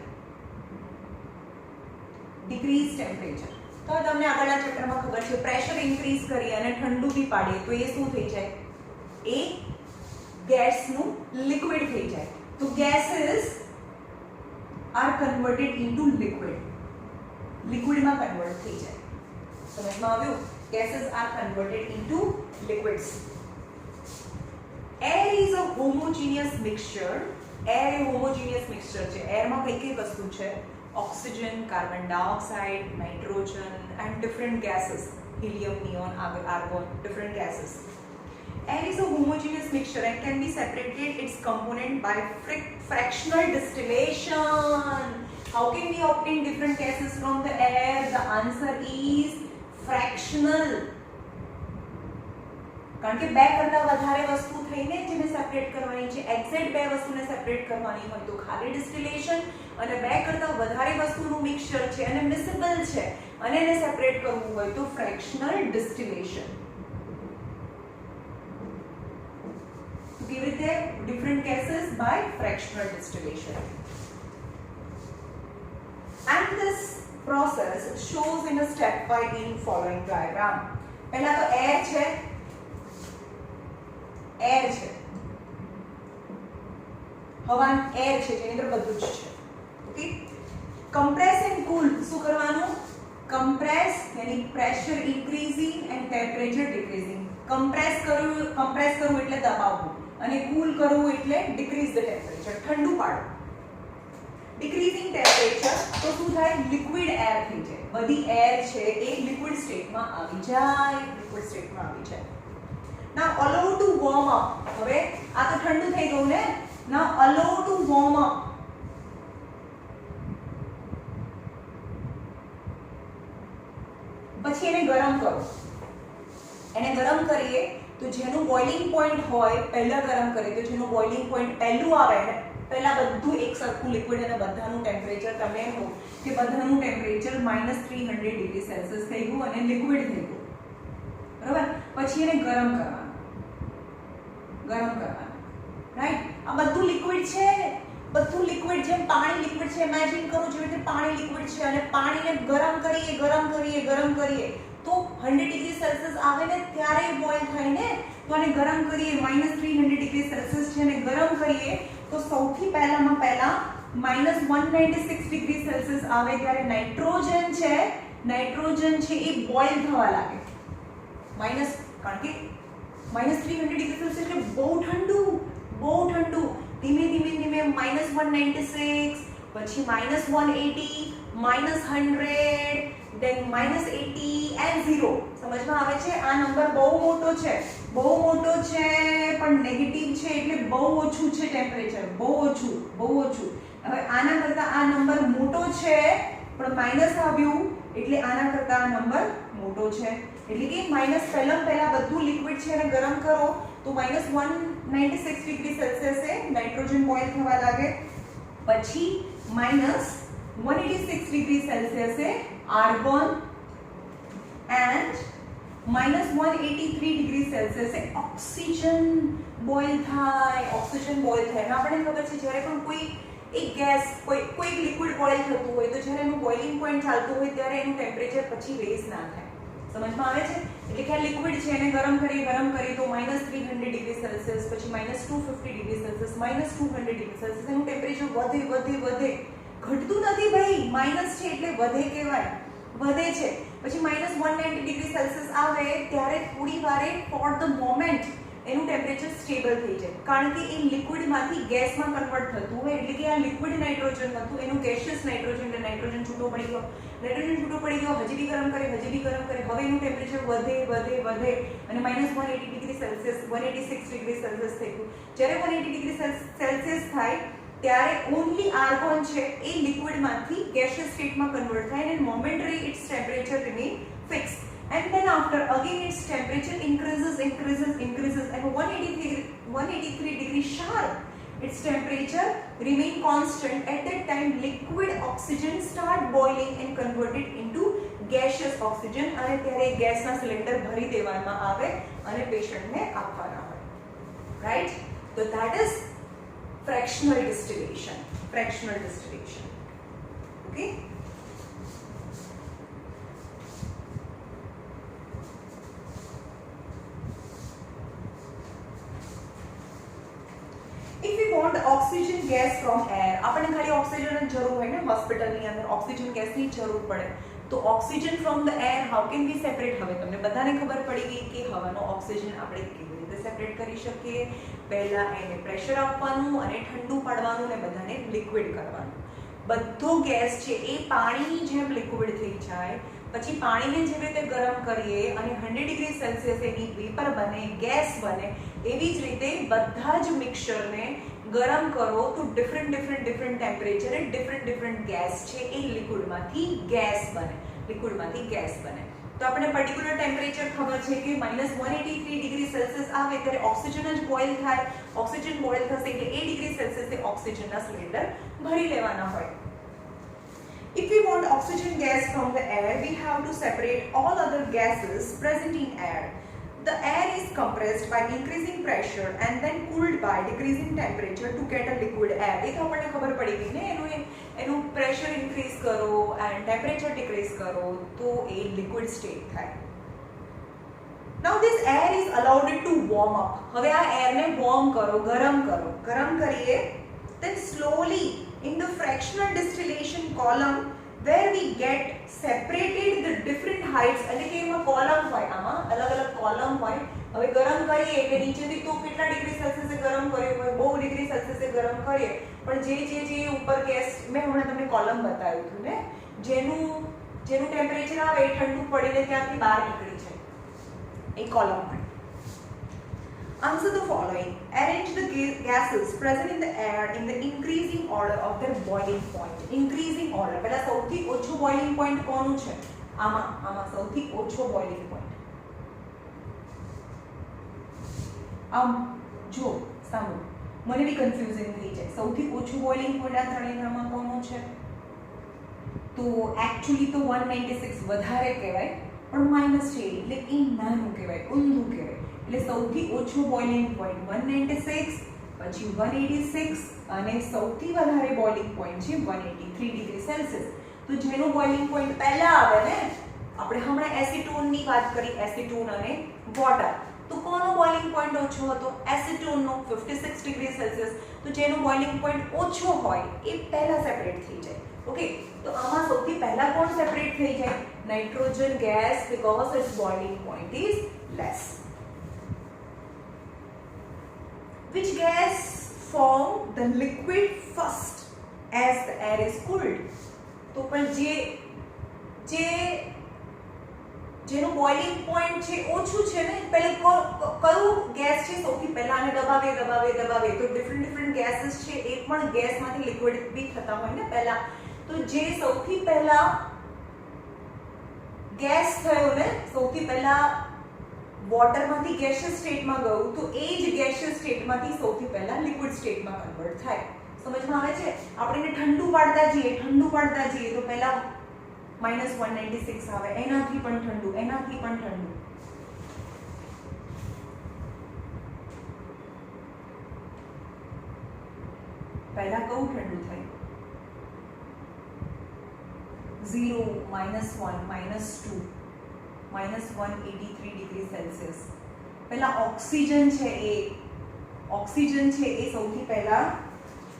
તો તમને આગળના ચેપ્ટરમાં ખબર છે પ્રેશર ઇન્ક્રીઝ કરી અને ઠંડુ બી પાડીએ તો એ શું થઈ જાય એ ગેસનું લિક્વિડ થઈ જાય તો gases are converted into liquidમાં કન્વર્ટ થઈ જાય સમજમાં આવ્યું gases are converted into liquids air is a homogeneous mixture air A homogeneous mixture છે એરમાં કઈ કઈ વસ્તુ છે oxygen carbon dioxide nitrogen and different gases helium neon argon different gases air is a homogeneous mixture and can be separated its component by fractional distillation how can we obtain different gases from the air the answer is fractional કારણ કે બે કરતા વધારે વસ્તુ થઈને જેને સેપરેટ કરવાની છે એક્ઝેક્ટ બે વસ્તુને સેપરેટ કરવાની હોય તો ખાલી ડિસ્ટિલેશન અને બે કરતા વધારે વસ્તુનું મિક્સચર છે અને મિસેબલ છે અને એને સેપરેટ કરવું હોય તો ફ્રેક્શનલ ડિસ્ટિલેશન તો કેવી રીતે different cases by fractional distillation and this process shows in a step by in following diagram પહેલા તો એર છે હવા એર છે જેની અંદર બધું જ છે ઓકે કમ્પ્રેસ એન્ડ કૂલ શું કરવાનું કમ્પ્રેસ यानी pressure increasing and temperature decreasing compress કરવું એટલે દબાવવું અને કૂલ કરવું એટલે ડિક્રીઝ ધ ટેમ્પરેચર ઠંડુ પાડવું ડિક્રીઝિંગ ટેમ્પરેચર તો શું થાય લિક્વિડ એર થઈ જાય બધી એર છે એ લિક્વિડ સ્ટેટમાં આવી જાય now allow to warm up હવે આ તો ઠંડુ થઈ ગયું ને now allow to warm up પછી એને ગરમ કરીએ તો જેનું બોઇલિંગ પોઈન્ટ હોય પહેલા ગરમ કરીએ તો જેનું બોઇલિંગ પોઈન્ટ પહેલું આવે પહેલા બધું એક સરખું લિક્વિડ અને બધાનું ટેમ્પરેચર તમે કહો કે બધાનું ટેમ્પરેચર -300 ડિગ્રી સેલ્સિયસ થઈ ગયું અને લિક્વિડ થઈ ગયું, બરાબર. પછી એને ગરમ કરવાનું, રાઈટ. આ બધું લિક્વિડ છે, બધું લિક્વિડ, જેમ પાણી લિક્વિડ છે, ઇમેજિન કરો જેવી રીતે પાણી લિક્વિડ છે અને પાણીને ગરમ કરીએ તો 100 ડિગ્રી સેલ્સિયસ આવે ને ત્યારે બોઇલ થાય ને. તો આને ગરમ કરીએ, -300 ડિગ્રી સેલ્સિયસ છે અને ગરમ કરીએ તો સૌથી પહેલા -196 ડિગ્રી સેલ્સિયસ આવે ત્યારે નાઇટ્રોજન છે એ બોઇલ થવા લાગે. કારણ કે -300 ડિગ્રી સેલ્સિયસ એટલે બહુ ઠંડુ. ધીમે ધીમે -196, પછી -180, -100, then -80 and 0. સમજમાં આવે છે? આ નંબર બહુ મોટો છે પણ નેગેટિવ છે એટલે બહુ ઓછું છે ટેમ્પરેચર, બહુ ઓછું. હવે આના કરતા આ નંબર મોટો છે પણ માઈનસ આવ્યું એટલે આના કરતા આ નંબર મોટો છે. એટલે કે પહેલા બધું લિક્વિડ છે અને ગરમ કરો તો -196 ડિગ્રી સેલ્સિયસે નાઇટ્રોજન બોઇલ થવા લાગે. પછી -186 ડિગ્રી સેલ્સિયસે આર્ગોન એન્ડ -183 ડિગ્રી સેલ્સિયસે ઓક્સિજન બોઇલ થાય. આપણને ખબર છે જ્યારે પણ કોઈ એક ગેસ, કોઈ લિક્વિડ બોઇલ થતું હોય તો જ્યારે એનું બોઇલિંગ પોઈન્ટ ચાલતું હોય ત્યારે એનું ટેમ્પરેચર પછી રેઝ ના થાય. સમજમાં આવે છે? એટલે કે આ લિક્વિડ છે એને ગરમ કરી તો -300 ડિગ્રી સેલ્સિયસ, પછી -250 ડિગ્રી સેલ્સિયસ, -200 ડિગ્રી સેલ્સિયસ એનું ટેમ્પરેચર વધે. ઘટતું નથી ભાઈ, માઇનસ છે એટલે વધે કહેવાય, વધે છે. પછી -190 ડિગ્રી સેલ્સિયસ આવે ત્યારે થોડી વારે ફોર ધ મોમેન્ટ એનું ટેમ્પરેચર સ્ટેબલ થઈ જાય, કારણ કે એ લિક્વિડમાંથી ગેસમાં કન્વર્ટ થતું હોય. એટલે કે આ લિક્વિડ નાઇટ્રોજન હતું એનું ગેસિયસ નાઇટ્રોજન છૂટો પડી ગયો, હજી બી ગરમ કરે, હવે એનું ટેમ્પરેચર વધે અને -180 ડિગ્રી સેલ્સિયસ, 186 ડિગ્રી સેલ્સિયસ થઈ ગયું. જ્યારે 180 ડિગ્રી સેલ્સિયસ થાય ત્યારે ઓન્લી આર્ગોન છે એ લિક્વિડમાંથી ગેસિયસ સ્ટેટમાં કન્વર્ટ થાય અને momentary its temperature remain fix. And then after again its temperature increases and 183 degree sharp its temperature remain constant. At that time liquid oxygen start boiling and converted into gaseous oxygen અને ત્યારે ગેસના સિલિન્ડર ભરી દેવામાં આવે અને પેશન્ટને આપવાના હોય, રાઈટ. તો that is fractional distillation. Okay. If we want oxygen gas from air, આપણને ખાલી ઓક્સિજનની જરૂર હોય ને, હોસ્પિટલની અંદર ઓક્સિજન ગેસની જરૂર પડે તો oxygen from the air how can we separate? હવે તમને બધાને ખબર પડી ગઈ કે હવાનો ઓક્સિજન આપણે કેવી રીતે સેપરેટ કરી શકીએ. પહેલા એને પ્રેશર આપવાનું અને ઠંડુ પાડવાનું ને બધાને લિક્વિડ કરવાનું. બધો ગેસ છે એ પાણીની જેમ લિક્વિડ થઈ જાય, પછી પાણીને જેવી રીતે ગરમ કરીએ અને 100 ડિગ્રી સેલ્સિયસ એની વેપર બને, ગેસ બને, એવી જ રીતે બધા જ મિક્સચરને ગરમ કરો તો ડિફરન્ટ ટેમ્પરેચરે ડિફરન્ટ ગેસ છે એ લિક્વિડમાંથી ગેસ બને. તો આપણે પર્ટિક્યુલર ટેમ્પરેચર ખબર છે કે -183 ડિગ્રી સેલ્સિયસ આવે ત્યારે ઓક્સિજન જ બોઇલ થાય. ઓક્સિજન બોઇલ થશે એટલે એ ડિગ્રી સેલ્સિયસે ઓક્સિજનના સિલિન્ડર ભરી લેવાના હોય. If we want oxygen gas from the air, we have to separate all other gases present in air. The air is compressed by increasing pressure and then cooled by decreasing temperature to get a liquid air. એ તો આપણને ખબર પડી ગઈ ને, એનું પ્રેશર ઇન્ક્રીઝ કરો એન્ડ ટેમ્પરેચર ડિક્રીઝ કરો તો એ લિક્વિડ સ્ટેટ થાય. Now this air is allowed to warm up. હવે આ એરને વોર્મ કરો, ગરમ કરીએ. Then slowly in the fractional distillation column where we get separated the different heights, એટલે કે એમાં કોલમ હોય, આમાં અલગ કોલમ હોય. હવે ગરમ કરીએ એટલે નીચેથી તો કેટલા ડિગ્રી સેલ્સિયસે ગરમ કર્યું હોય, બહુ ડિગ્રી સેલ્સિયસે ગરમ કરીએ, પણ જે ઉપર ગેસ મેં હમણાં તમને કોલમ બતાવ્યું હતું ને, જેનું ટેમ્પરેચર આવે એ ઠંડુ પડીને ત્યાંથી બહાર નીકળી જાય, એ કોલમ હોય. Answer the following. Arrange the gases present in the air in the increasing order of their boiling point. Increasing order. પહેલા સૌથી ઓછો boiling point કોનું છે? આમાં સૌથી ઓછો boiling point. જો સાંભળો, મને બી કન્ફ્યુઝિંગ થઈ જાય. સૌથી ઓછું બોઇલિંગ પોઈન્ટ આ ત્રણેયમાં કોનું છે? તો એકચ્યુઅલી તો 196 વધારે કહેવાય, પણ માઇનસ છે એટલે એ નાનું કહેવાય, ઊંધું કહેવાય. એટલે સૌથી ઓછું બોઇલિંગ પોઈન્ટ 196, પછી 186 અને સૌથી વધારે બોઇલિંગ પોઈન્ટ છે 183 ડિગ્રી સેલ્સિયસ. તો જેનું બોઇલિંગ પોઈન્ટ પહેલા આવે ને, આપણે હમણાં એસિટોનની વાત કરી, એસિટોન અને વોટર, તો કોનો બોઇલિંગ પોઈન્ટ ઓછો હતો? એસિટોનનો 56 ડિગ્રી સેલ્સિયસ. તો જેનો બોઇલિંગ પોઈન્ટ ઓછો હોય એ પહેલા સેપરેટ થઈ જાય. ઓકે, તો આમાં સૌથી પહેલા કોણ સેપરેટ થઈ જાય? Nitrogen gas, because its boiling point is less. Which gas form the liquid first as the air is cooled? તો પણ જેનું બોઇલિંગ પોઈન્ટ છે ઓછું છે ને, પહેલા કયું ગેસ છે સૌથી પહેલા આને દબાવે તો ડિફરન્ટ ગેસીસ છે એ પણ ગેસમાંથી લિક્વિડ બી થતા હોય ને પહેલા. તો જે સૌથી પહેલા ગેસ થયો ને, સૌથી પહેલા વોટરમાંથી ગેસિયસ સ્ટેટમાં ગયું, તો એ જ ગેસિયસ સ્ટેટમાંથી સૌથી પહેલા લિક્વિડ સ્ટેટમાં કન્વર્ટ થાય. સમજમાં આવે છે? આપણે એને ઠંડુ પાડતા જઈએ તો પહેલા -196 આવે, એનાથી પણ ઠંડુ. પહેલા કયું ઠંડુ થાય? 0, -1, -2, -183 ડિગ્રી સેલ્સિયસ. પહેલા ઓક્સિજન છે એ સૌથી પહેલા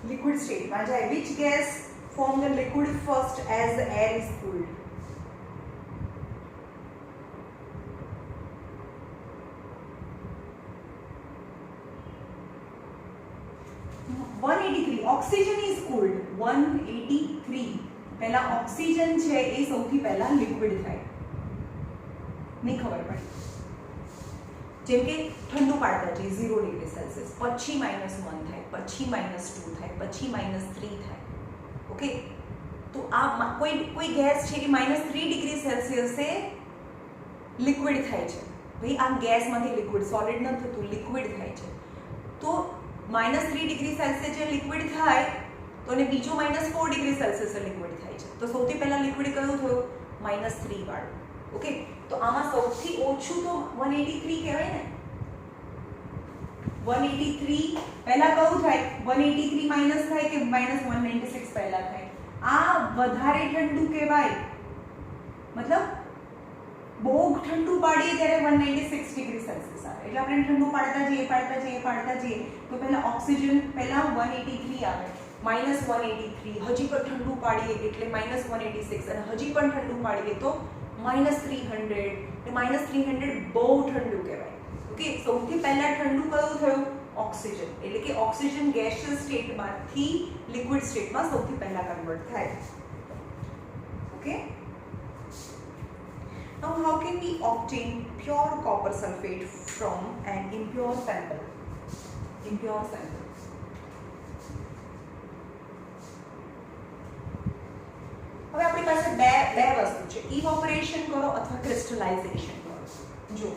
લિક્વિડ સ્ટેટમાં જાય. Which gas form the liquid first as the air is cooled? 183. Oxygen is cooled. 183 પહેલા ઓક્સિજન છે એ સૌથી પહેલા લિક્વિડ થાય. નહીં ખબર પડે. જેમ કે ઠંડુ પાડતા જઈએ 0 ડિગ્રી સેલ્સિયસ, પછી -1 થાય, પછી -2 થાય, પછી -3 થાય. ઓકે, તો આ કોઈ ગેસ છે એ -3 ડિગ્રી સેલ્સિયસે લિક્વિડ થાય છે. ભાઈ આ ગેસમાંથી લિક્વિડ, સોલિડ ન થતું, લિક્વિડ થાય છે. તો -3 ડિગ્રી સેલ્સિયસ જે લિક્વિડ થાય, તો એને બીજું -4 ડિગ્રી સેલ્સિયસે લિક્વિડ થાય છે. તો સૌથી પહેલા લિક્વિડ કયું થયું? -3 વાળું. ઓકે, તો આમાં સૌથી ઓછું તો 183 કહેવાય ને. 183 પહેલા કયું થાય? 183 માઈનસ થાય કે -196 પહેલા થાય? આ વધારે ઠંડુ કહેવાય. મતલબ બહુ ઠંડુ પાડીએ ત્યારે 196 ડિગ્રી સેલ્સિયસ આવે. એટલે આપણે ઠંડુ પાડતા જઈએ તો પહેલા ઓક્સિજન પહેલા 183 આવે, -183, હજી પણ ઠંડુ પાડીએ એટલે -186, અને હજી પણ ઠંડુ પાડીએ તો -300. -300 બહુ ઠંડુ કહેવાય. ઓકે, સૌથી પહેલા ઠંડુ કયું થયું? ઓક્સિજન. એટલે કે ઓક્સિજન ગેસિયસ સ્ટેટમાંથી લિક્વિડ સ્ટેટમાં સૌથી પહેલા કન્વર્ટ થાય. Okay, now how can we obtain pure copper sulfate from an impure sample? હવે આપણી પાસે બે વસ્તુ છે, ઇવોપરેશન કરો અથવા ક્રિસ્ટલાઇઝેશન કરો. જો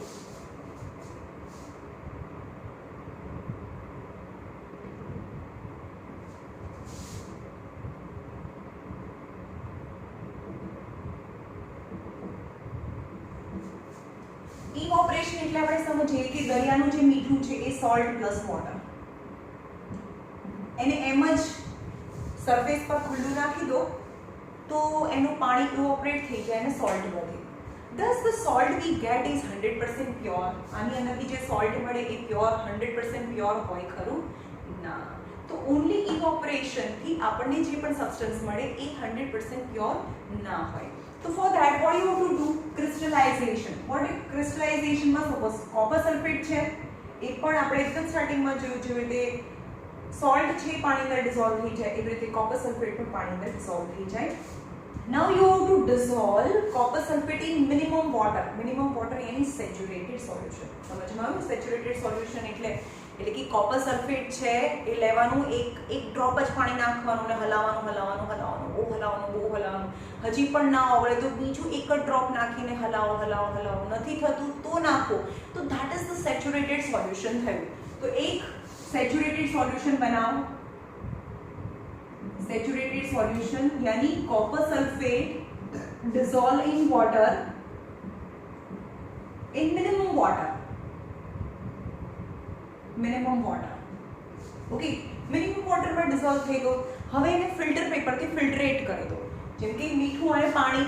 ઇવોપરેશન એટલે આપણે સમજીએ કે દરિયાનું જે મીઠું છે એ સોલ્ટ પ્લસ વોટર, એને એમ જ સરફેસ પર ખુલ્લું રાખી દો તો એનું પાણી ઇવોપરેટ થઈ જાય અને સોલ્ટ વધે. Thus the salt we get is 100% pure. આની અંદરથી જે સોલ્ટ મળે એ પ્યોર 100% પ્યોર હોય ખરું? ના. તો ઓન્લી ઇવોપરેશનથી આપણને જે પણ સબસ્ટન્સ મળે એ 100% પ્યોર ના હોય. તો for that what you have to do? crystallization. what is crystallization? માં સપોઝ કોપર સલ્ફેટ છે, એ પણ આપણે એકદમ સ્ટાર્ટિંગમાં જોયું જેવી રીતે સોલ્ટ છે પાણી અંદર ડિઝોલ્વ થઈ જાય, એવી રીતે કોપર સલ્ફેટ પણ પાણી અંદર ડિઝોલ્વ થઈ જાય. Now you have to dissolve copper sulfate in minimum water. Minimum water any saturated solution. સમજમાં આવ્યું? સેચ્યુરેટેડ સોલ્યુશન એટલે કે કોપર સલ્ફેટ છે એ લેવાનું, એક ડ્રોપ જ પાણી નાખવાનું ને હલાવવાનું, બહુ હલાવવાનું. હજી પણ ના આવડે તો બીજું એક જ ડ્રોપ નાખીને હલાવો. નથી થતું તો નાખો. તો that is the saturated solution થયું. તો એક સેચ્યુરેટેડ સોલ્યુશન બનાવો. સેચ્યુરેટેડ સોલ્યુશન यानी copper sulphate dissolve in water in minimum water. ઓકે, મિનિમમ વોટરમાં ડિઝોલ્વ થઈ ગયો. હવે એને ફિલ્ટર પેપરથી ફિલ્ટરેટ કરી દો. જેમ કે મીઠું અને પાણી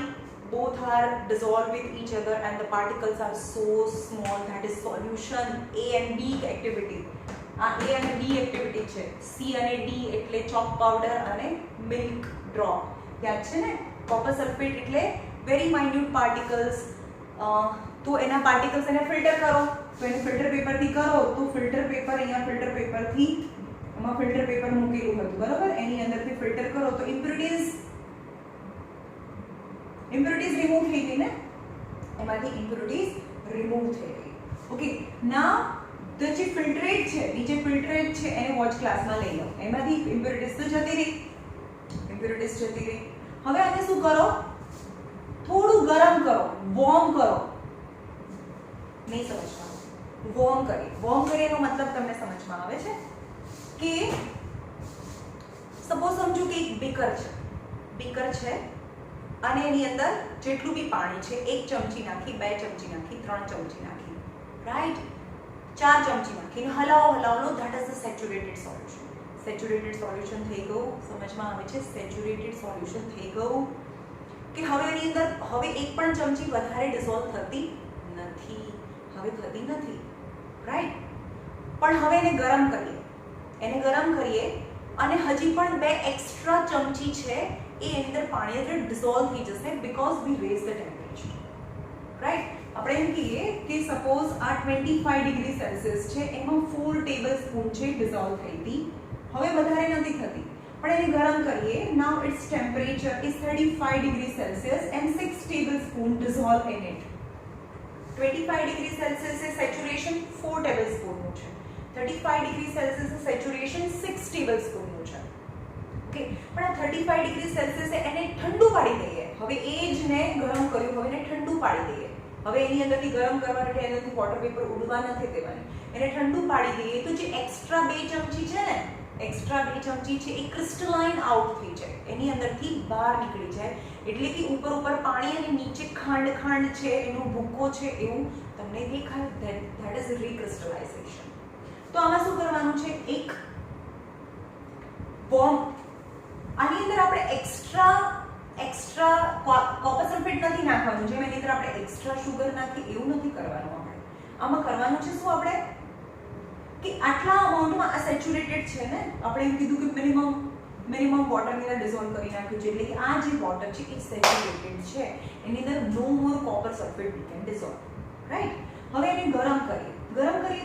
both are dissolved with each other and the particles are so small, that is solution A and B activity. આ A અને B એક્ટિવિટી છે. C અને D એટલે ચોક પાવડર અને મિલ્ક ડ્રોપ. યાદ છે ને? કોપર સલ્ફેટ એટલે વેરી માઇન્યુટ પાર્ટિકલ્સ. તો એના પાર્ટિકલ્સ એને ફિલ્ટર કરો. તો એને ફિલ્ટર પેપરથી કરો તો ફિલ્ટર પેપર અહીંયા ફિલ્ટર પેપરથી એમાં ફિલ્ટર પેપર મૂકેલું હતું, બરાબર? એની અંદરથી ફિલ્ટર કરો તો ઇમ્પ્યુરિટીઝ રિમૂવ થઈ ગઈ ને? એમાંથી ઇમ્પ્યુરિટીઝ રિમૂવ થઈ ગઈ. ઓકે, નાઉ તો જે ફિલ્ટરેટ છે, નીચે ફિલ્ટરેટ છે એને વોચ ક્લાસમાં લઈ લો. એમાંથી ઇમ્પ્યુરિટીઝ તો જતી રહી. હવે આને શું કરો? થોડું ગરમ કરો, વોર્મ કરો. નહીં સમજમાં? વોર્મ કરીએનો મતલબ તમને સમજમાં આવે છે કે સપોઝ સમજો કે એક બીકર છે અને એની અંદર જેટલું બી પાણી છે 1 ચમચી નાખી, 2 ચમચી નાખી, 3 ચમચી નાખી, રાઈટ? 4 ચમચી નાખીને હલાવો. That is the saturated solution. Saturated solution થઈ ગયું. સમજમાં આવે છે? સેચ્યુરેટેડ સોલ્યુશન થઈ ગયું કે હવે એની અંદર હવે 1 પણ ચમચી વધારે ડિસોલ્વ થતી નથી, રાઈટ? પણ હવે એને ગરમ કરીએ અને હજી પણ 2 એક્સ્ટ્રા ચમચી છે એ એની અંદર પાણી અંદર ડિસોલ્વ થઈ જશે because we raise the temperature, right? આપણે એમ કહીએ કે સપોઝ આ 25 ડિગ્રી સેલ્સિયસ છે, એમાં 4 ટેબલ સ્પૂન છે ડિસોલ્વ થઈ હતી. હવે વધારે નથી થતી, પણ એને ગરમ કરીએ. Now its temperature is 35 degree Celsius and 6 tablespoon dissolve in it. 25 degree Celsius એ સેચ્યુરેશન 4 ટેબલ સ્પૂનનું છે. 35 ડિગ્રી સેલ્સિયસ એ સેચ્યુરેશન 6 ટેબલ સ્પૂનનું છે. ઓકે, પણ આ 35 ડિગ્રી સેલ્સિયસ એને ઠંડુ પાડી દઈએ. હવે એ જ ને ગરમ કર્યું, હવે એને ઠંડુ પાડી દઈએ. હવે એની અંદરથી ગરમ કરવા માટે એનાથી વોટર પેપર ઉડવા નથી દેવાની. એને ઠંડુ પાડી દઈએ તો જે એક્સ્ટ્રા 2 ચમચી છે ને, એ ક્રિસ્ટલાઇન આઉટ થઈ જાય, એની અંદરથી બહાર નીકળી જાય. એટલે કે ઉપર પાણી અને નીચે ખાંડ છે, એનો ભૂકો છે એવું તમને દેખાય. That is recrystallization. તો આમાં શું કરવાનું છે? એક વોર્મ. આની અંદર આપણે એક્સ્ટ્રા કોપર સલ્ફેટ નથી નાખવાનું. જેમ એની અંદર આપણે એક્સ્ટ્રા શુગર નાખી એવું નથી કરવાનું. આપણે આમાં કરવાનું છે શું? આપણે કે આટલા અમાઉન્ટમાં આ સેચ્યુરેટેડ છે ને, આપણે એમ કીધું કે મિનિમમ વોટરની અંદર ડિસોલ્વ કરી નાખ્યું છે. એટલે કે આ જે વોટર છે એ સેચ્યુરેટેડ છે, એની અંદર no more copper sulphate we can dissolve, right? હવે એને ગરમ કરીએ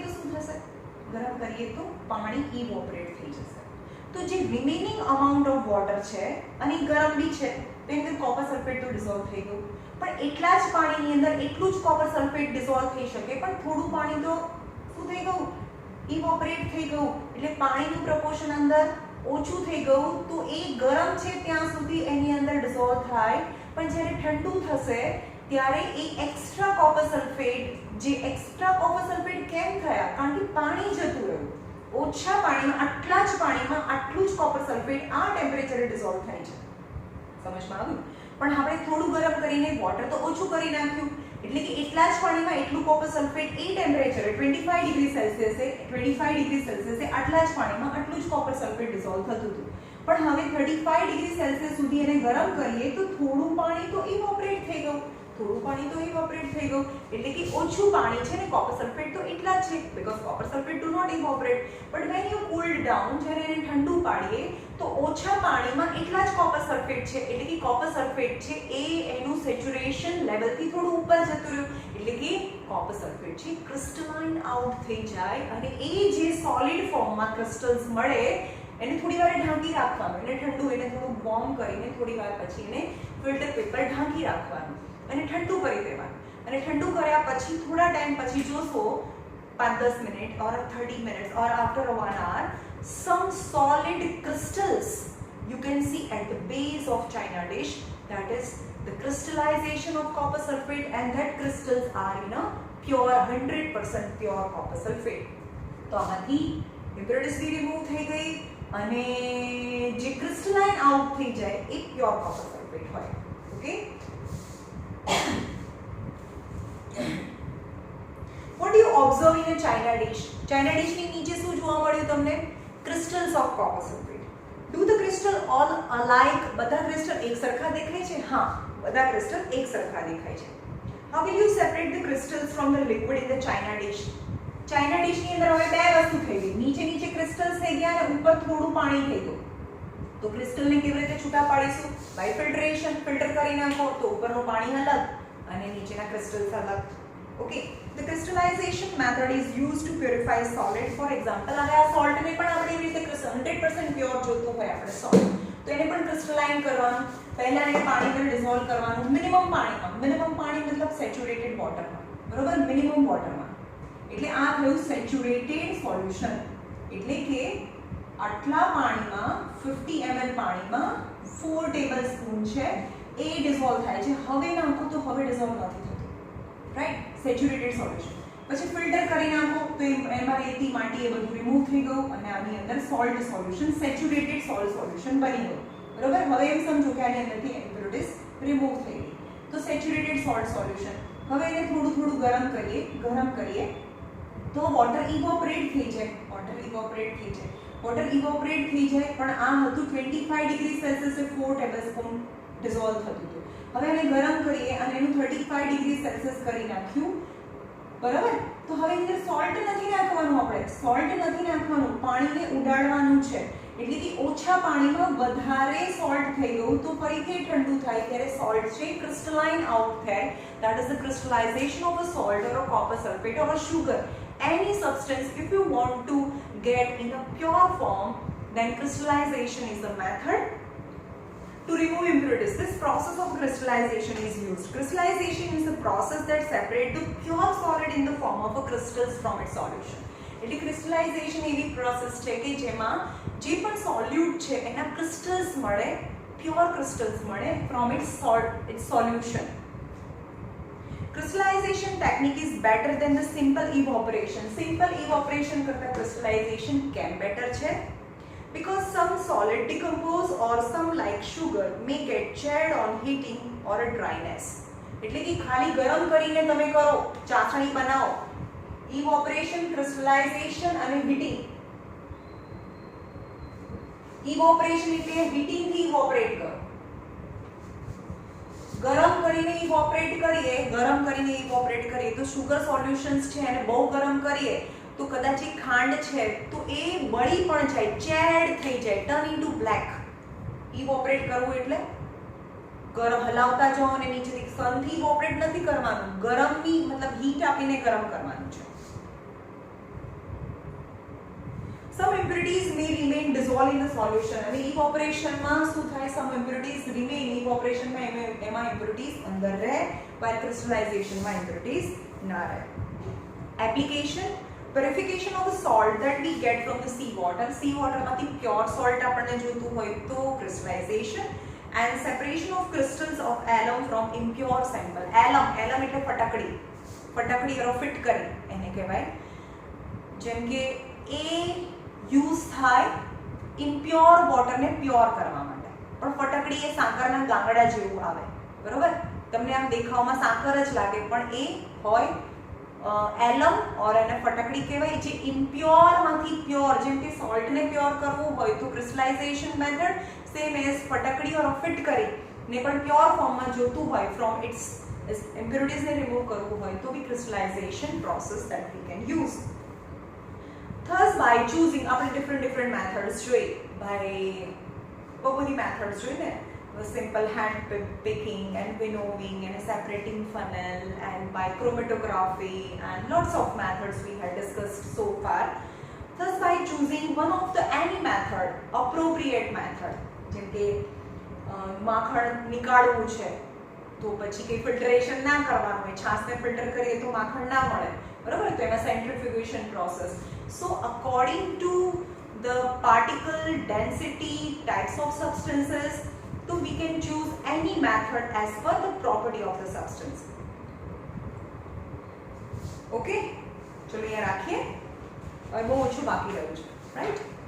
તો શું થશે? ગરમ કરીએ તો પાણી ઇવોપરેટ થઈ જશે. તો જે રિમેનિંગ અમાઉન્ટ ઓફ વોટર છે અને ગરમ બી છે તો એની અંદર કોપર સલ્ફેટ તો ડિસોલ્વ થઈ ગયું, પણ એટલા જ પાણીની અંદર એટલું જ કોપર સલ્ફેટ ડિસોલ્વ થઈ શકે, પણ થોડું પાણી તો શું થઈ ગયું? ઇવોપરેટ થઈ ગયું. એટલે પાણીનું પ્રપોર્શન અંદર ઓછું થઈ ગયું. તો એ ગરમ છે ત્યાં સુધી એની અંદર ડિસોલ્વ થાય, પણ જ્યારે ઠંડુ થશે ત્યારે એ એક્સ્ટ્રા કોપર સલ્ફેટ કેમ થયા? કારણ કે પાણી જતું રહ્યું. ઓછા પાણીમાં આટલા જ પાણીમાં આટલું જ કોપર સલ્ફેટ આ ટેમ્પરેચરે ડિસોલ્વ થાય છે. સમજમાં આવ્યું? પણ આપણે થોડું ગરમ કરીને વોટર તો ઓછું કરી નાખ્યું, એટલે કે એટલા જ પાણીમાં એટલું કોપર સલ્ફેટ એ ટેમ્પરેચરે 25 ડિગ્રી સેલ્સિયસે આટલા જ પાણીમાં આટલું જ કોપર સલ્ફેટ ડિસોલ્વ થતું હતું. પણ હવે 35 ડિગ્રી સેલ્સિયસ સુધી એને ગરમ કરીએ તો થોડું પાણી તો ઇવોપરેટ થઈ ગયું. એટલે કે ઓછું પાણી છે ને, કોપર સલ્ફેટ તો એટલા જ છે because copper sulphate do not evaporate. But when you cooled down, જ્યારે એને ઠંડુ પાડીએ તો ઓછા પાણીમાં એટલા જ કોપર સલ્ફેટ છે. એટલે કે કોપર સલ્ફેટ છે એ એનું સેચ્યુરેશન લેવલથી થોડું ઉપર જતું રહ્યું. એટલે કે કોપર સલ્ફેટ છે ક્રિસ્ટલાઇન આઉટ થઈ જાય અને એ જે સોલિડ ફોર્મમાં ક્રિસ્ટલ્સ મળે એને થોડી વાર ઢાંકી રાખવાનું. એને ઠંડુ, એને થોડું વોર્મ કરીને થોડી વાર પછી એને ફિલ્ટર પેપર ઢાંકી રાખવાનું અને ઠંડુ કરી દેવાનું. અને ઠંડુ કર્યા પછી થોડા ટાઈમ પછી જોશો 5-10 minute or 30 minutes or after 1 hour, some solid crystals you can see at the base of china dish. That is the crystallization of copper sulfate, and that crystals are in a pure 100% pure copper sulfate. તો આમાંથી ઇમ્પ્યોરિટીઝ બી રિમૂવ થઈ ગઈ અને જે ક્રિસ્ટલાઇન આઉટ થઈ જાય એ પ્યોર કોપર સલ્ફેટ હોય. Okay, what do you observe in a china dish? China dish ની નીચે શું જોવા મળ્યું તમને? crystals of copper sulfate. Do the crystal all alike? બધા ક્રિસ્ટલ એક સરખા દેખાય છે? હા, બધા ક્રિસ્ટલ એક સરખા દેખાય છે. How will you separate the crystals from the liquid in the china dish? china dish ની અંદર હવે બે વસ્તુ થઈ ગઈ. નીચે ક્રિસ્ટલ્સ થઈ ગયા અને ઉપર થોડું પાણી થઈ ગયું. તો ક્રિસ્ટલને કેવી રીતે છૂટા પાડીશું? By filtration. ફિલ્ટર કરી નાખો તો ઉપરનું પાણી અલગ અને નીચેના ક્રિસ્ટલ્સ અલગ. Okay, the crystallization method is used to purify solid. For example, હવે આ salt ને પણ આપણે એવી રીતે 100% પ્યોર જોતું હોય આપણે salt, તો એને પણ ક્રિસ્ટલાઇન કરવાનું. પહેલા એને પાણીમાં ડિસોલ્વ કરવાનું, મિનિમમ પાણીમાં. મિનિમમ પાણી મતલબ સેચ્યુરેટેડ વોટરમાં, બરોબર? મિનિમમ વોટરમાં. એટલે આ થયું સેચ્યુરેટેડ સોલ્યુશન. એટલે કે આટલા પાણીમાં 50 ml પાણીમાં 4 ટેબલસ્પૂન છે એ ડિસોલ્વ થાય છે. હવે નાખો તો હવે ડિસોલ્વ નથી થતું, રાઈટ? Saturated solution. પછી ફિલ્ટર કરી નાખો તો એમાં રેતી માટી એ બધું રિમૂવ થઈ ગયું અને આની અંદર salt solution, saturated salt solution બની ગયું, બરોબર? હવે એમ સમજો કે આની અંદરથી ઇમ્પ્યોરિટીઝ રિમૂવ થઈ ગઈ. તો સેચ્યુરેટેડ સોલ્ટ સોલ્યુશન. હવે એને થોડું ગરમ કરીએ તો વોટર ઇવોપરેટ થઈ જાય. વોટર ઇવોપરેટ થઈ જાય પણ આ હતું 25 ડિગ્રી સેલ્સિયસે 4 ટેબલસ્પૂન ડિસોલ્વ થતું હતું. હવે એને ગરમ કરીએ અને એનું 35 ડિગ્રી સેલ્સિયસ કરી નાખ્યું, બરાબર? તો હવે અંદર સોલ્ટ નથી નાખવાનું, આપણે સોલ્ટ નથી નાખવાનું, પાણીને ઉડાડવાનું છે. એટલે કે ઓછા પાણીમાં વધારે સોલ્ટ થઈ ગયું તો ફરીથી ઠંડુ થાય ત્યારે સોલ્ટ છે ક્રિસ્ટલાઇન આઉટ થાય. that is the crystallization of a salt or a copper sulfate or a sugar. Any substance, if you want to get in a pure form, then crystallization is the method to remove impurities. This process of crystallization is used. Crystallization is the process that separates the pure solid in the form of a crystals from its solution. એટલે ક્રિસ્ટલાઇઝેશન એવી પ્રોસેસ છે કે જેમાં જે પણ સોલ્યુટ છે એના ક્રિસ્ટલ્સ મળે, પ્યોર ક્રિસ્ટલ્સ મળે from its solution. Crystallization technique is better than the simple evaporation. Simple evaporation કરતા crystallization કેમ better છે? Because some solid decompose or some like sugar may get charred on heating or a dryness. એટલે કે ખાલી ગરમ કરીને તમે કરો, ચાસણી બનાવો, evaporation, crystallization અને heating. evaporation એટલે heating થી evaporate કરો. ગરમ કરીને evaporate કરીએ તો sugar solutions છે અને બહુ ગરમ કરીએ તો કદાચ એ ખાંડ છે તો એ બળી પણ જાય, ચેડ થઈ જાય, ટર્ન ઇન્ટુ બ્લેક. evaporate કરવું એટલે ગરમ હલાવતા જાઓ અને નીચેથી સનથી evaporate નથી કરવાનું, ગરમની મતલબ હીટ આપીને ગરમ કરવાનું છે. Some impurities may remain dissolved in the solution. અને evaporation માં શું થાય? Some impurities remain. evaporation માં એમાં impurities અંદર રહે, while crystallization માં impurities ના રહે. Application: purification of the salt that we get from the sea water. sea water માંથી pure salt આપણને જોતું હોય તો crystallization, and separation of crystals of alum from impure sample. alum એટલે ફટકડી ફિટ કરી એને કહેવાય. જેમ કે એ યુઝ થાય ઇમ્પ્યોર વોટરને પ્યોર કરવા માટે, પણ ફટકડી એ સાકરના ગાંગડા જેવું આવે, બરોબર? તમને આમ દેખાવમાં સાકર જ લાગે પણ એ હોય એલમ ઓર એને ફટકડી કહેવાય, જે ઇમ્પ્યોરમાંથી પ્યોર. જેમ કે સોલ્ટને પ્યોર કરવું હોય તો ક્રિસ્ટલાઇઝેશન મેથડ સેમ એઝ ફટકડી ઓર ફિટ કરીને પણ પ્યોર ફોર્મમાં જોતું હોય, ફ્રોમ ઇટ્સ ઇમ્પ્યોરિટીઝને રિમૂવ કરવું હોય તો by crystallization process that we can use. Thus, by choosing આપણે different methods જોઈ, by બહુ બધી methods જોઈ ને, simple hand picking and winnowing and separating funnel and by chromatography and lots of methods we had discussed so far. Thus, by choosing one of the any method, appropriate method, જેમ કે માખણ નીકાળવું છે તો પછી કંઈ ફિલ્ટરેશન ના કરવાનું હોય, છાશને ફિલ્ટર કરીએ તો માખણ ના મળે, બરાબર? તો એમાં centrifugation process. So according to the particle density, types of substances, so we can choose any method as per the property of the substance. Okay, ચલો અહીંયા રાખીએ, હવે બહુ ઓછું બાકી રહ્યું છે. રાઈટ.